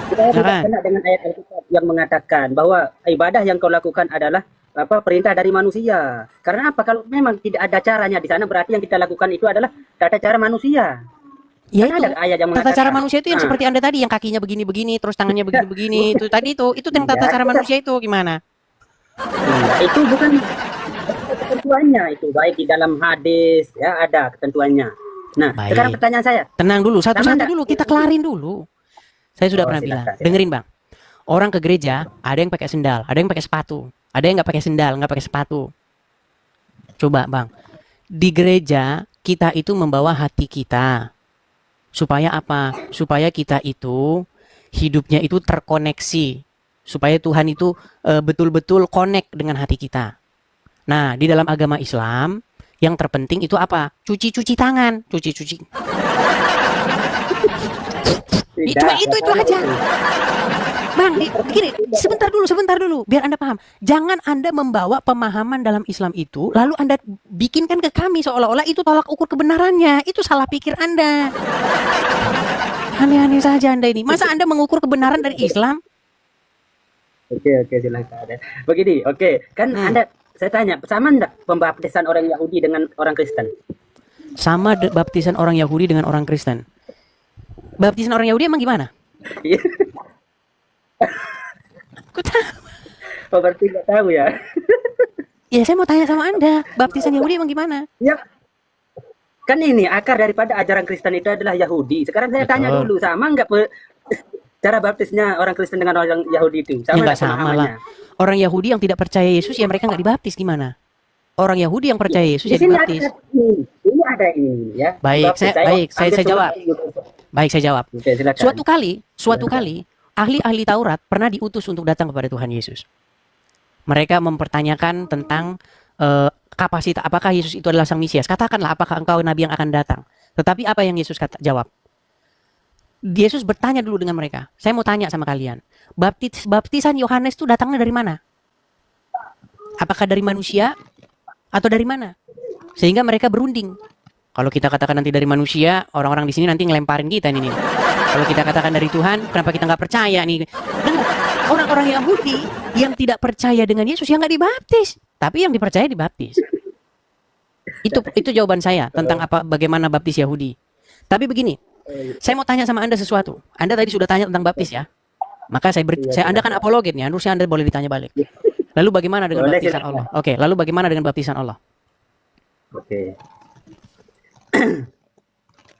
Kita tidak kena dengan ayat Alkitab yang mengatakan bahwa ibadah yang kau lakukan adalah perintah dari manusia. Karena apa? Kalau memang tidak ada caranya di sana, berarti yang kita lakukan itu adalah tata cara manusia. Ya itu, ada ayat yang tata cara mengatakan. manusia itu yang seperti Anda tadi, yang kakinya begini-begini, terus tangannya begini-begini. Itu tadi itu yang tata cara manusia itu gimana? Itu bukan ketentuannya, itu baik di dalam hadis ya ada ketentuannya. Nah, Baik. sekarang pertanyaan saya. Tenang dulu, satu-satu Sama enggak? dulu, kita kelarin dulu. Saya sudah pernah bilang, dengerin bang. Orang ke gereja, ada yang pakai sendal, ada yang pakai sepatu, ada yang nggak pakai sendal, nggak pakai sepatu. Coba bang, di gereja kita itu membawa hati kita. Supaya apa? Supaya kita itu hidupnya itu terkoneksi. Supaya Tuhan itu betul-betul connect dengan hati kita. Nah, di dalam agama Islam, yang terpenting itu apa? Cuci-cuci tangan. Cuci-cuci. Cuma itu aja. Bang, gini, sebentar dulu, biar Anda paham. Jangan Anda membawa pemahaman dalam Islam itu, lalu Anda bikinkan ke kami seolah-olah itu tolak ukur kebenarannya. Itu salah pikir Anda. Aneh-aneh saja Anda ini. Masa Anda mengukur kebenaran dari Islam? Oke, silakan. Begini, kan Anda, saya tanya, sama enggak pembaptisan orang Yahudi dengan orang Kristen? Sama baptisan orang Yahudi dengan orang Kristen. Baptisan orang Yahudi emang gimana? Oh, berarti nggak tahu ya? Ya, saya mau tanya sama Anda, baptisan Yahudi emang gimana? Ya, kan ini akar daripada ajaran Kristen itu adalah Yahudi. Sekarang saya tanya dulu, sama nggak cara baptisnya orang Kristen dengan orang Yahudi itu? Ya nggak sama lah. Orang Yahudi yang tidak percaya Yesus, ya mereka nggak dibaptis gimana? Orang Yahudi yang percaya Yesus ya dibaptis. Ini ada ini ya. Baik, saya jawab. Baik, saya jawab. Oke, silakan. Suatu kali ahli-ahli Taurat pernah diutus untuk datang kepada Tuhan Yesus. Mereka mempertanyakan tentang kapasitas, apakah Yesus itu adalah Sang Mesias? Katakanlah, apakah engkau nabi yang akan datang? Tetapi apa yang Yesus jawab? Yesus bertanya dulu dengan mereka. Saya mau tanya sama kalian. Baptisan Yohanes itu datangnya dari mana? Apakah dari manusia atau dari mana? Sehingga mereka berunding. Kalau kita katakan nanti dari manusia, orang-orang di sini nanti ngelemparin kita ini. Kalau kita katakan dari Tuhan, kenapa kita nggak percaya nih? Dengar, orang-orang Yahudi yang tidak percaya dengan Yesus yang nggak dibaptis, tapi yang dipercaya dibaptis. Itu jawaban saya tentang bagaimana baptis Yahudi. Tapi begini, saya mau tanya sama Anda sesuatu. Anda tadi sudah tanya tentang baptis ya. Maka Anda kan apologetnya, harusnya Anda boleh ditanya balik. Lalu bagaimana dengan baptisan Allah? Oke, lalu bagaimana dengan baptisan Allah? Oke.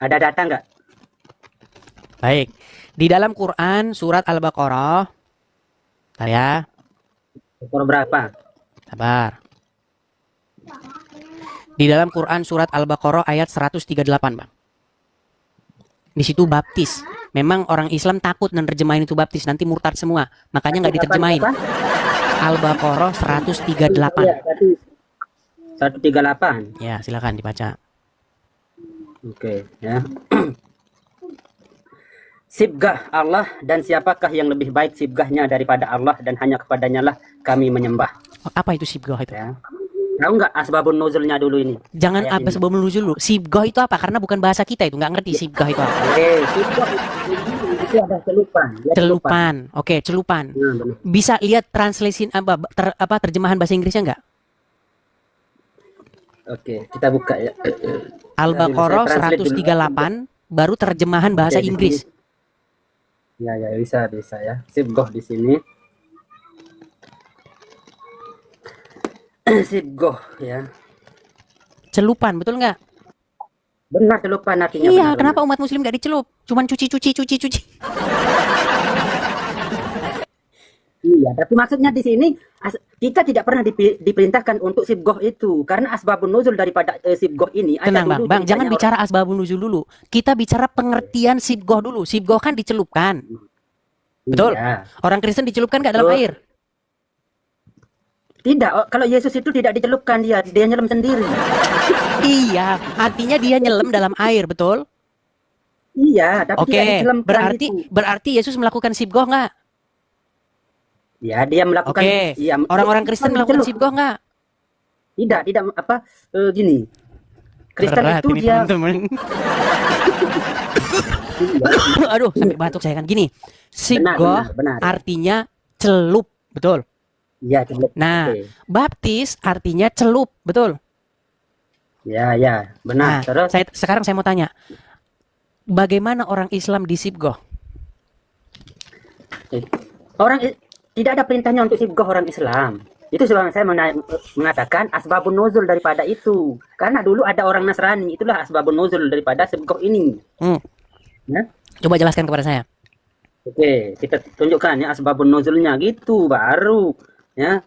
Ada data nggak? Baik. Di dalam Quran surat Al-Baqarah. Bentar ya. Skor berapa? Sabar. Di dalam Quran surat Al-Baqarah ayat 138, Bang. Di situ baptis. Memang orang Islam takut menerjemahin itu baptis, nanti murtad semua. Makanya nggak diterjemahin. Al-Baqarah 138. Iya, 138. Ya, silakan dibaca. Oke, ya. Sibgah Allah, dan siapakah yang lebih baik sibgahnya daripada Allah, dan hanya kepadanya lah kami menyembah. Apa itu sibgah itu? Ya. Tahu nggak asbabun nuzulnya dulu ini? Jangan apa asbabun nuzul dulu. Sibgah itu apa? Karena bukan bahasa kita itu, nggak ngerti sibgah itu apa. Sibgah itu ada celupan. Ya, celupan. Oke, celupan. Bisa lihat translation terjemahan bahasa Inggrisnya nggak? Oke, kita buka ya. Al-Baqarah 138 baru terjemahan bahasa Inggris. Ya, bisa ya. Sibgah di sini. Sibgah ya. Celupan, betul nggak? Benar, celupan artinya. Iya, benar, kenapa umat muslim nggak dicelup? Cuman cuci. Iya, tapi maksudnya di sini kita tidak pernah diperintahkan untuk sibgah itu, karena asbabun nuzul daripada sibgah ini. Tenang bang, jangan bicara asbabun nuzul dulu. Kita bicara pengertian sibgah dulu. Sibgah kan dicelupkan, betul? Iya. Orang Kristen dicelupkan nggak dalam air? Tidak, kalau Yesus itu tidak dicelupkan, dia nyelam sendiri. Iya, artinya dia nyelam dalam air, betul? Iya, tapi tidak dicelamkan. Berarti Yesus melakukan sibgah nggak? Ya, dia melakukan. Iya, orang-orang Kristen melakukan sibgah nggak? Tidak gini. Kristen berat itu dia. Aduh, sampai batuk saya kan. Gini, sibgah artinya celup, betul? Iya, celup. Nah, baptis artinya celup, betul? Ya, benar. Nah, terus sekarang saya mau tanya, bagaimana orang Islam disibgah? Tidak ada perintahnya untuk sibgah orang Islam. Itu sebab saya mengatakan asbabun nuzul daripada itu. Karena dulu ada orang Nasrani, itulah asbabun nuzul daripada sibgah ini. Ya? Coba jelaskan kepada saya. Oke, kita tunjukkan ya asbabun nuzulnya gitu baru. Ya,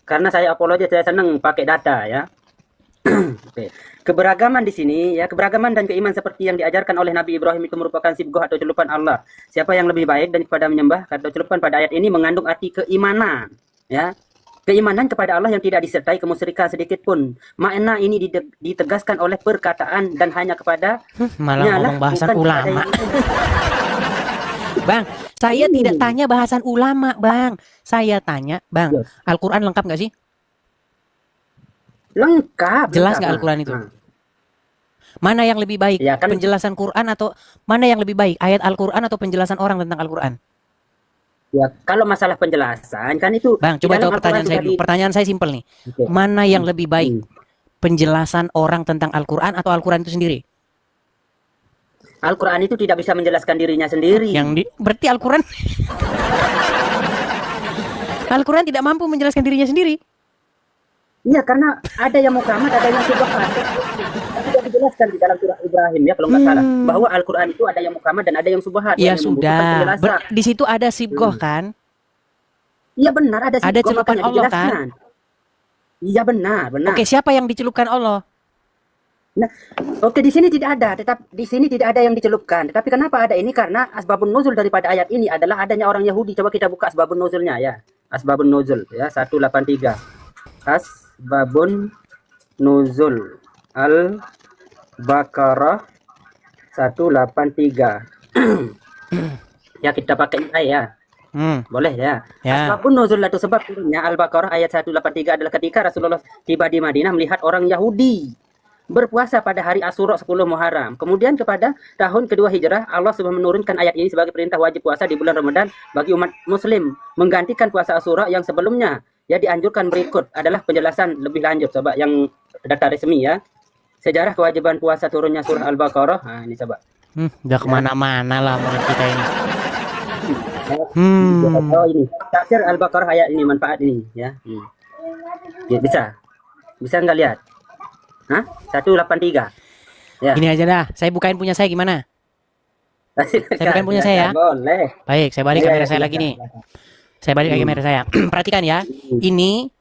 karena saya apologi, saya senang pakai data ya. Oke. Keberagaman di sini ya, keberagaman dan keimanan seperti yang diajarkan oleh Nabi Ibrahim itu merupakan sibgah atau celupan Allah. Siapa yang lebih baik dan kepada menyembah, kata celupan pada ayat ini mengandung arti keimanan ya. Keimanan kepada Allah yang tidak disertai kemusyrikan sedikit pun. Makna ini ditegaskan oleh perkataan dan hanya kepada malah ngomong bahasan ulama. Bang, saya tidak tanya bahasan ulama, Bang. Saya tanya, Bang, Al-Quran lengkap nggak sih? Lengkap. Jelas nggak Al-Quran itu? Mana yang lebih baik? Ya, kan? Penjelasan Quran atau mana yang lebih baik? Ayat Al-Quran atau penjelasan orang tentang Al-Quran? Ya, kalau masalah penjelasan kan itu. Bang, coba jawab pertanyaan saya dulu. Pertanyaan saya simpel nih. Mana yang lebih baik? Penjelasan orang tentang Al-Quran atau Al-Quran itu sendiri? Al-Quran itu tidak bisa menjelaskan dirinya sendiri. Berarti Al-Quran Al-Quran tidak mampu menjelaskan dirinya sendiri. Iya, karena ada yang mukamat, ada yang subahat. Tidak dijelaskan di dalam surah Ibrahim ya kalau nggak salah, bahwa Al-Quran itu ada yang mukamat dan ada yang subahat. Ya sudah. Di situ ada sibgah kan? Iya benar, ada sibgah. Ada celupan Allah kan? Iya benar. Oke, siapa yang dicelupkan Allah? Nah, oke, di sini tidak ada, di sini tidak ada yang dicelupkan. Tetapi kenapa ada ini? Karena asbabun nuzul daripada ayat ini adalah adanya orang Yahudi. Coba kita buka asbabun nuzulnya ya. Asbabun nuzul ya 183. Asbabun nuzul Al-Baqarah 183. Ya, kita pakai ya. Boleh ya. Asbabun nuzul itu sebab turunnya Al-Baqarah ayat 183 adalah ketika Rasulullah tiba di Madinah melihat orang Yahudi berpuasa pada hari Asyura 10 Muharram. Kemudian kepada tahun kedua Hijrah, Allah sudah menurunkan ayat ini sebagai perintah wajib puasa di bulan Ramadan bagi umat muslim, menggantikan puasa Asyura yang sebelumnya. Ya, dianjurkan berikut adalah penjelasan lebih lanjut sobat yang data resmi ya. Sejarah kewajiban puasa turunnya surah Al-Baqarah. Nah, ini sobat. Udah kemana-mana lah murid kita ini. Oh, ini tafsir Al-Baqarah ayat ini, manfaat ini ya. Ya, bisa nggak lihat? Hah? 183. Ya. Gini aja dah, saya bukain punya saya gimana? Saya bukain punya saya ya. Boleh. Baik, saya balik kamera saya lagi nih. Saya balik ke kamera saya. Perhatikan ya. Ini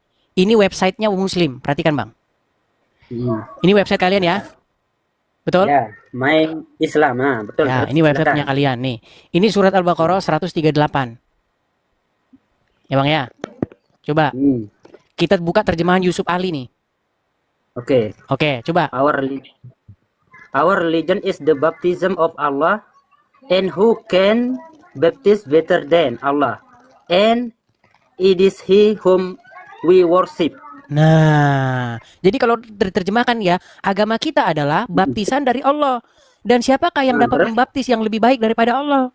websitenya Muslim. Perhatikan Bang. Ini website kalian ya. Betul? Ya, My Islam. Nah, betul. Ya, ini websitenya kalian nih. Ini surat Al-Baqarah 138. Ya Bang ya. Coba. Kita buka terjemahan Yusuf Ali nih. Oke, coba. Our religion is the baptism of Allah, and who can baptize better than Allah? And it is He whom we worship. Nah, jadi kalau diterjemahkan ya, agama kita adalah baptisan dari Allah. Dan siapakah yang dapat membaptis yang lebih baik daripada Allah?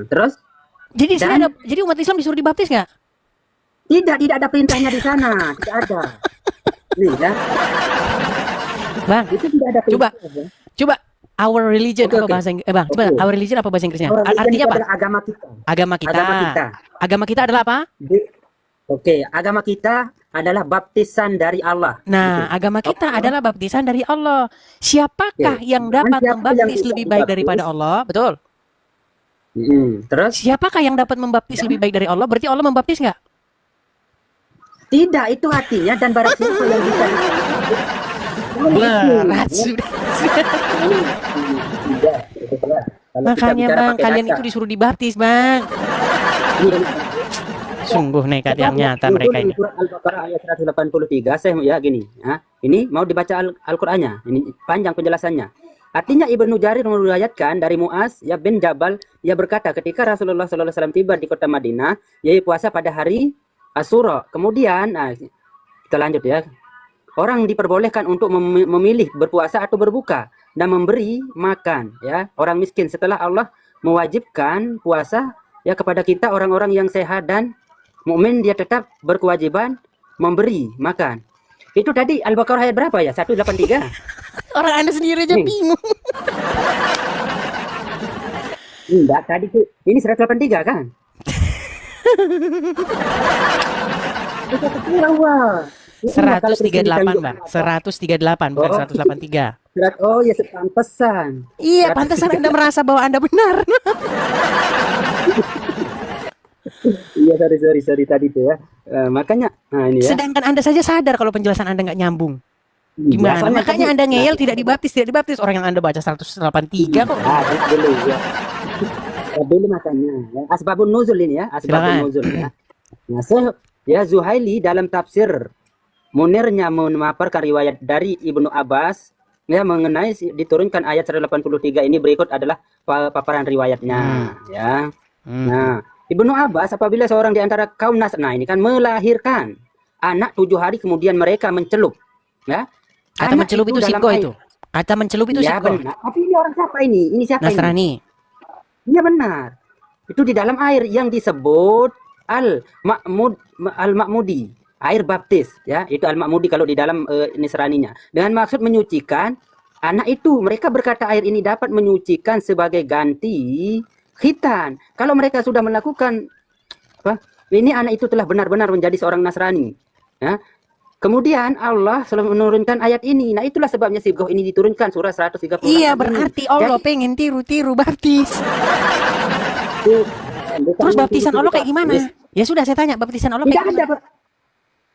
Terus? Jadi umat Islam disuruh dibaptis nggak? Tidak ada perintahnya di sana, tidak ada. Nih ya. Bang, itu tidak ada perintah. Coba our religion apa bahasa Inggris? Bang, coba our religion apa bahasa Inggrisnya? Artinya apa? Agama kita. Agama kita adalah apa? Agama kita adalah baptisan dari Allah. Nah, agama kita adalah baptisan dari Allah. Siapakah yang dapat membaptis lebih baik daripada Allah? Betul. Terus? Siapakah yang dapat membaptis lebih baik dari Allah? Berarti Allah membaptis nggak? Tidak, itu artinya dan barang siapa yang bisa. Berat sudah. Makanya Bang, kalian itu disuruh dibaptis Bang. Sungguh nekat yang nyata mereka ini. Surat Al-Baqarah ayat 183, saya ya gini. Ini mau dibaca Al-Qur'annya. Ini panjang penjelasannya. Artinya Ibnu Jarir meriwayatkan dari Muaz ya bin Jabal, ia berkata ketika Rasulullah SAW tiba di kota Madinah, ia puasa pada hari Asyura. Kemudian, kita lanjut ya. Orang diperbolehkan untuk memilih berpuasa atau berbuka dan memberi makan ya orang miskin setelah Allah mewajibkan puasa ya kepada kita orang-orang yang sehat dan mukmin, dia tetap berkewajiban memberi makan. Itu tadi Al-Baqarah ayat berapa ya? 183. Orang Anda sendiri aja bingung. Enggak, tadi tuh ini 183 kan? Itu kecil awal. 138 Bang, 138 bukan 183. Oh ya, pantesan. Iya, pantesan Anda merasa bahwa Anda benar. Iya, sorry tadi tuh ya. Makanya, ini ya. Sedangkan Anda saja sadar kalau penjelasan Anda nggak nyambung. Gimana? Makanya Anda ngeyel tidak dibaptis. Orang yang Anda baca 183 kok. Dulu ya. Dulu makanya. Ya. Asbabun nuzul ini ya, asbabun nuzul ya. Nah, ya Zuhaili dalam tafsir Munirnya memaparkan riwayat dari Ibnu Abbas ya mengenai diturunkan ayat 183 ini. Berikut adalah paparan riwayatnya ya. Nah, Ibnu Abbas apabila seorang di antara kaum Nasrani ini kan melahirkan anak 7 hari kemudian mereka mencelup ya. Kata mencelup itu siko itu. Kata mencelup itu ya, siko. Benar. Tapi ini orang siapa ini? Ini siapa Nasrani. ini? Iya benar. Itu di dalam air yang disebut Al-Ma'mudi. Air baptis ya, itu Al-Ma'mudi kalau di dalam Nasraninya. Dengan maksud menyucikan anak itu. Mereka berkata air ini dapat menyucikan sebagai ganti khitan. Kalau mereka sudah melakukan ini anak itu telah benar-benar menjadi seorang Nasrani ya. Kemudian Allah selalu menurunkan ayat ini. Nah, itulah sebabnya sibgoh ini diturunkan surah 130. Iya, berarti Allah pengen tiru-tiru baptis. Terus baptisan Allah kayak gimana? Ya sudah, saya tanya, baptisan Allah kayak gimana?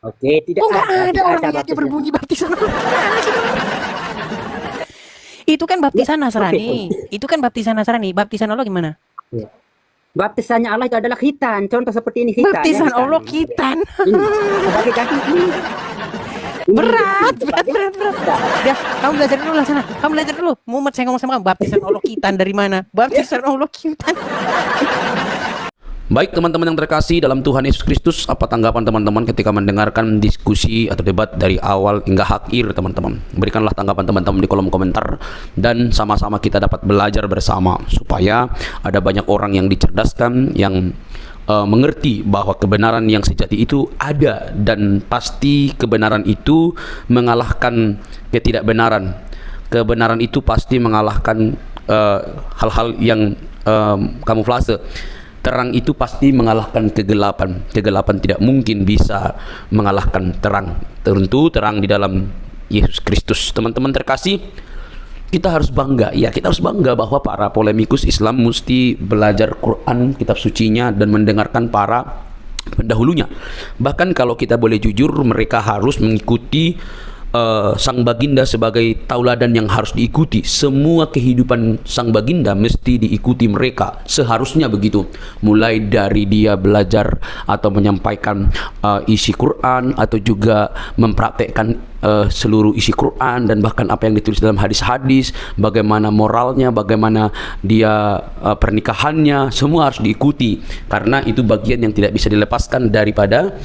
Oke, tidak ada orang yang berbunyi baptisan Allah. Itu kan baptisan Nasrani. Itu kan baptisan Nasrani. Baptisan Allah gimana? Baptisannya Allah itu adalah khitan. Contoh seperti ini khitan. Baptisan ya, Allah khitan. Sebagai kaki ini. Berat. Ya, kamu belajar dulu lah sana. Kamu belajar dulu. Muhammad, saya ngomong sama kamu. Baptisan Allah khitan dari mana? Baptisan Allah khitan. Baik teman-teman yang terkasih dalam Tuhan Yesus Kristus, apa tanggapan teman-teman ketika mendengarkan diskusi atau debat dari awal hingga akhir teman-teman? Berikanlah tanggapan teman-teman di kolom komentar dan sama-sama kita dapat belajar bersama supaya ada banyak orang yang dicerdaskan, yang mengerti bahwa kebenaran yang sejati itu ada dan pasti kebenaran itu mengalahkan ketidakbenaran. Kebenaran itu pasti mengalahkan hal-hal yang kamuflase. Terang itu pasti mengalahkan kegelapan. Kegelapan tidak mungkin bisa mengalahkan terang. Tentu terang di dalam Yesus Kristus. Teman-teman terkasih, kita harus bangga. Ya, kita harus bangga bahwa para polemikus Islam mesti belajar Quran, kitab sucinya, dan mendengarkan para pendahulunya. Bahkan kalau kita boleh jujur, mereka harus mengikuti Sang Baginda sebagai tauladan yang harus diikuti. Semua kehidupan Sang Baginda mesti diikuti mereka, seharusnya begitu. Mulai dari dia belajar atau menyampaikan isi Quran, atau juga mempraktekkan seluruh isi Quran, dan bahkan apa yang ditulis dalam hadis-hadis, bagaimana moralnya, bagaimana dia pernikahannya, semua harus diikuti, karena itu bagian yang tidak bisa dilepaskan daripada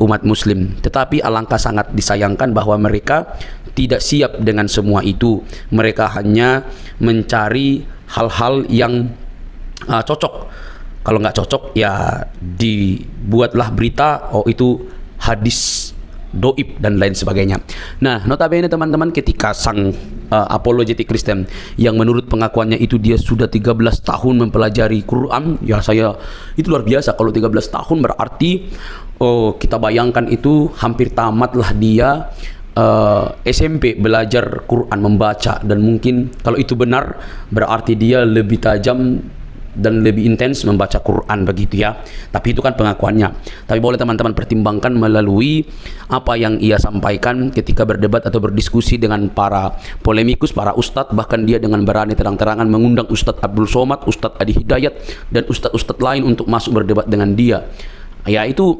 umat muslim. Tetapi alangkah sangat disayangkan bahwa mereka tidak siap dengan semua itu. Mereka hanya mencari hal-hal yang cocok. Kalau nggak cocok, ya dibuatlah berita, oh itu hadis doib dan lain sebagainya. Nah, notabene teman-teman, ketika sang apologetik Kristen yang menurut pengakuannya itu dia sudah 13 tahun mempelajari Quran, ya saya itu luar biasa. Kalau 13 tahun berarti kita bayangkan itu hampir tamatlah dia SMP belajar Quran, membaca, dan mungkin kalau itu benar berarti dia lebih tajam dan lebih intens membaca Quran, begitu ya. Tapi itu kan pengakuannya. Tapi boleh teman-teman pertimbangkan melalui apa yang ia sampaikan ketika berdebat atau berdiskusi dengan para polemikus, para ustadz. Bahkan dia dengan berani terang-terangan mengundang Ustadz Abdul Somad, Ustadz Adi Hidayat, dan ustadz-ustadz lain untuk masuk berdebat dengan dia. Ya, itu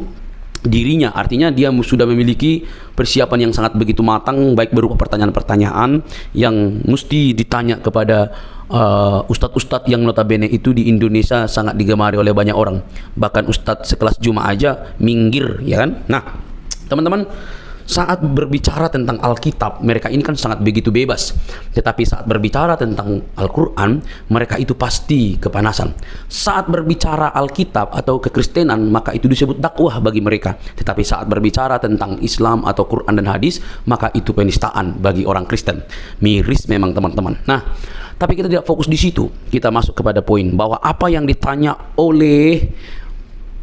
dirinya, artinya dia sudah memiliki persiapan yang sangat begitu matang, baik berupa pertanyaan-pertanyaan yang mesti ditanya kepada ustadz-ustadz yang notabene itu di Indonesia sangat digemari oleh banyak orang. Bahkan ustadz sekelas Juma aja minggir, ya kan? Nah, teman-teman, saat berbicara tentang Alkitab, mereka ini kan sangat begitu bebas. Tetapi saat berbicara tentang Al-Quran, mereka itu pasti kepanasan. Saat berbicara Alkitab atau kekristenan, maka itu disebut dakwah bagi mereka. Tetapi saat berbicara tentang Islam atau Quran dan hadis, maka itu penistaan bagi orang Kristen. Miris memang teman-teman. Nah, tapi kita tidak fokus di situ. Kita masuk kepada poin bahwa apa yang ditanya oleh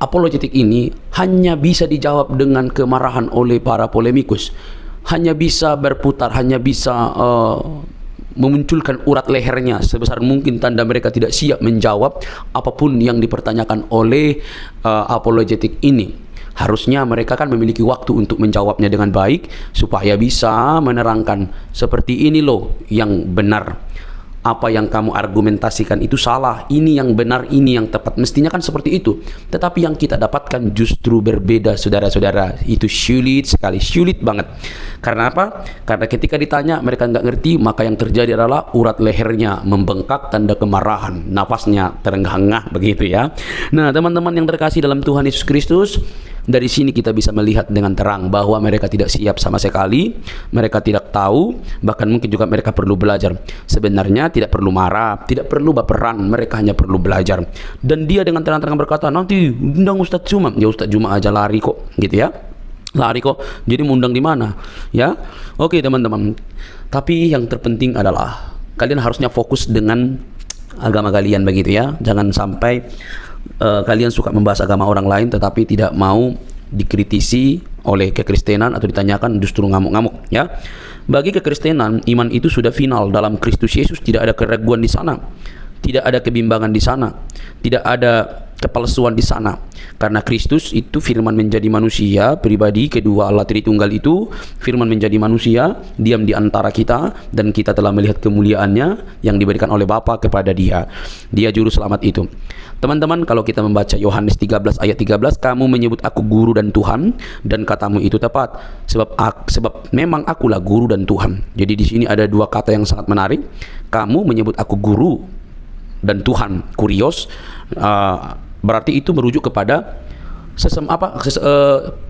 apologetik ini hanya bisa dijawab dengan kemarahan oleh para polemikus. Hanya bisa berputar, hanya bisa memunculkan urat lehernya sebesar mungkin, tanda mereka tidak siap menjawab apapun yang dipertanyakan oleh apologetik ini. Harusnya mereka kan memiliki waktu untuk menjawabnya dengan baik supaya bisa menerangkan seperti ini loh yang benar. Apa yang kamu argumentasikan itu salah, ini yang benar, ini yang tepat. Mestinya kan seperti itu. Tetapi yang kita dapatkan justru berbeda, saudara-saudara. Itu sulit sekali, sulit banget. Karena apa? Karena ketika ditanya mereka nggak ngerti, maka yang terjadi adalah urat lehernya membengkak, tanda kemarahan, nafasnya terenggah-enggah, begitu ya. Nah, teman-teman yang terkasih dalam Tuhan Yesus Kristus, dari sini kita bisa melihat dengan terang bahwa mereka tidak siap sama sekali, mereka tidak tahu, bahkan mungkin juga mereka perlu belajar. Sebenarnya tidak perlu marah, tidak perlu baperan, mereka hanya perlu belajar. Dan dia dengan terang-terangan berkata, nanti undang Ustadz Juma. Ya Ustadz Juma aja lari kok, gitu ya. Lari kok, jadi mau undang di mana? Ya, oke teman-teman. Tapi yang terpenting adalah kalian harusnya fokus dengan agama kalian, begitu ya. Jangan sampai kalian suka membahas agama orang lain tetapi tidak mau dikritisi oleh kekristenan atau ditanyakan justru ngamuk-ngamuk, ya. Bagi kekristenan, iman itu sudah final dalam Kristus Yesus. Tidak ada keraguan di sana, tidak ada kebimbangan di sana, tidak ada kepalsuan di sana. Karena Kristus itu firman menjadi manusia, pribadi kedua Allah Tritunggal itu firman menjadi manusia, diam di antara kita, dan kita telah melihat kemuliaannya yang diberikan oleh Bapa kepada dia. Dia juru selamat itu. Teman-teman, kalau kita membaca Yohanes 13 ayat 13, kamu menyebut aku guru dan Tuhan, dan katamu itu tepat, sebab memang akulah guru dan Tuhan. Jadi di sini ada dua kata yang sangat menarik. Kamu menyebut aku guru dan Tuhan, kurios. berarti itu merujuk kepada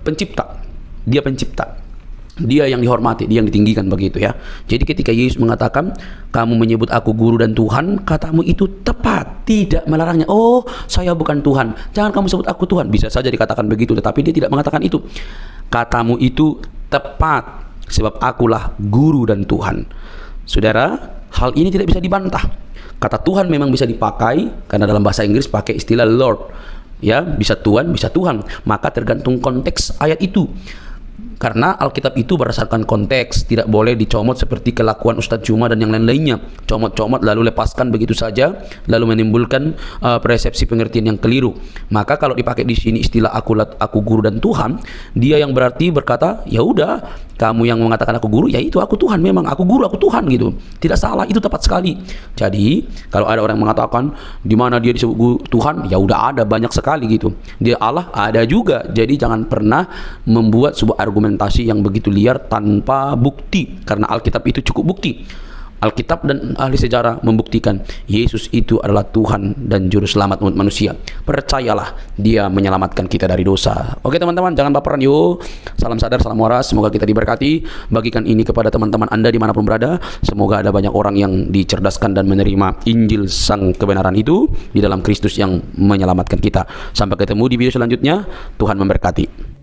pencipta. Dia pencipta. Dia yang dihormati, dia yang ditinggikan begitu ya. Jadi ketika Yesus mengatakan, kamu menyebut aku guru dan Tuhan, katamu itu tepat, tidak melarangnya. Oh, saya bukan Tuhan, jangan kamu sebut aku Tuhan. Bisa saja dikatakan begitu, tetapi dia tidak mengatakan itu. Katamu itu tepat, sebab akulah guru dan Tuhan. Saudara, hal ini tidak bisa dibantah. Kata Tuhan memang bisa dipakai, karena dalam bahasa Inggris pakai istilah Lord. Ya, bisa Tuhan, bisa Tuhan. Maka tergantung konteks ayat itu. Karena Alkitab itu berdasarkan konteks, tidak boleh dicomot seperti kelakuan Ustadz Juma dan yang lain-lainnya. Comot-comot lalu lepaskan begitu saja, lalu menimbulkan persepsi pengertian yang keliru. Maka kalau dipakai di sini istilah aku guru dan Tuhan, dia yang berarti berkata, ya udah, kamu yang mengatakan aku guru, ya itu aku Tuhan, memang aku guru, aku Tuhan gitu. Tidak salah, itu tepat sekali. Jadi kalau ada orang yang mengatakan di mana dia disebut guru Tuhan, ya udah ada banyak sekali gitu. Dia Allah ada juga. Jadi jangan pernah membuat sebuah argumentasi yang begitu liar tanpa bukti, karena Alkitab itu cukup bukti. Alkitab dan ahli sejarah membuktikan Yesus itu adalah Tuhan dan Juru Selamat umat manusia. Percayalah, dia menyelamatkan kita dari dosa. Oke teman-teman, jangan baperan yuk. Salam sadar, salam waras. Semoga kita diberkati. Bagikan ini kepada teman-teman Anda dimanapun berada. Semoga ada banyak orang yang dicerdaskan dan menerima Injil sang kebenaran itu di dalam Kristus yang menyelamatkan kita. Sampai ketemu di video selanjutnya. Tuhan memberkati.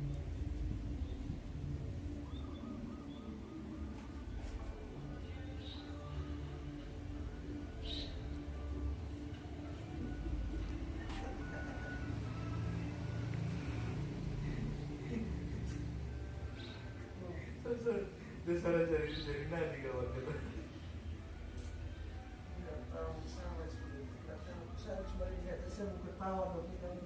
Saya mau ketawa, tapi kan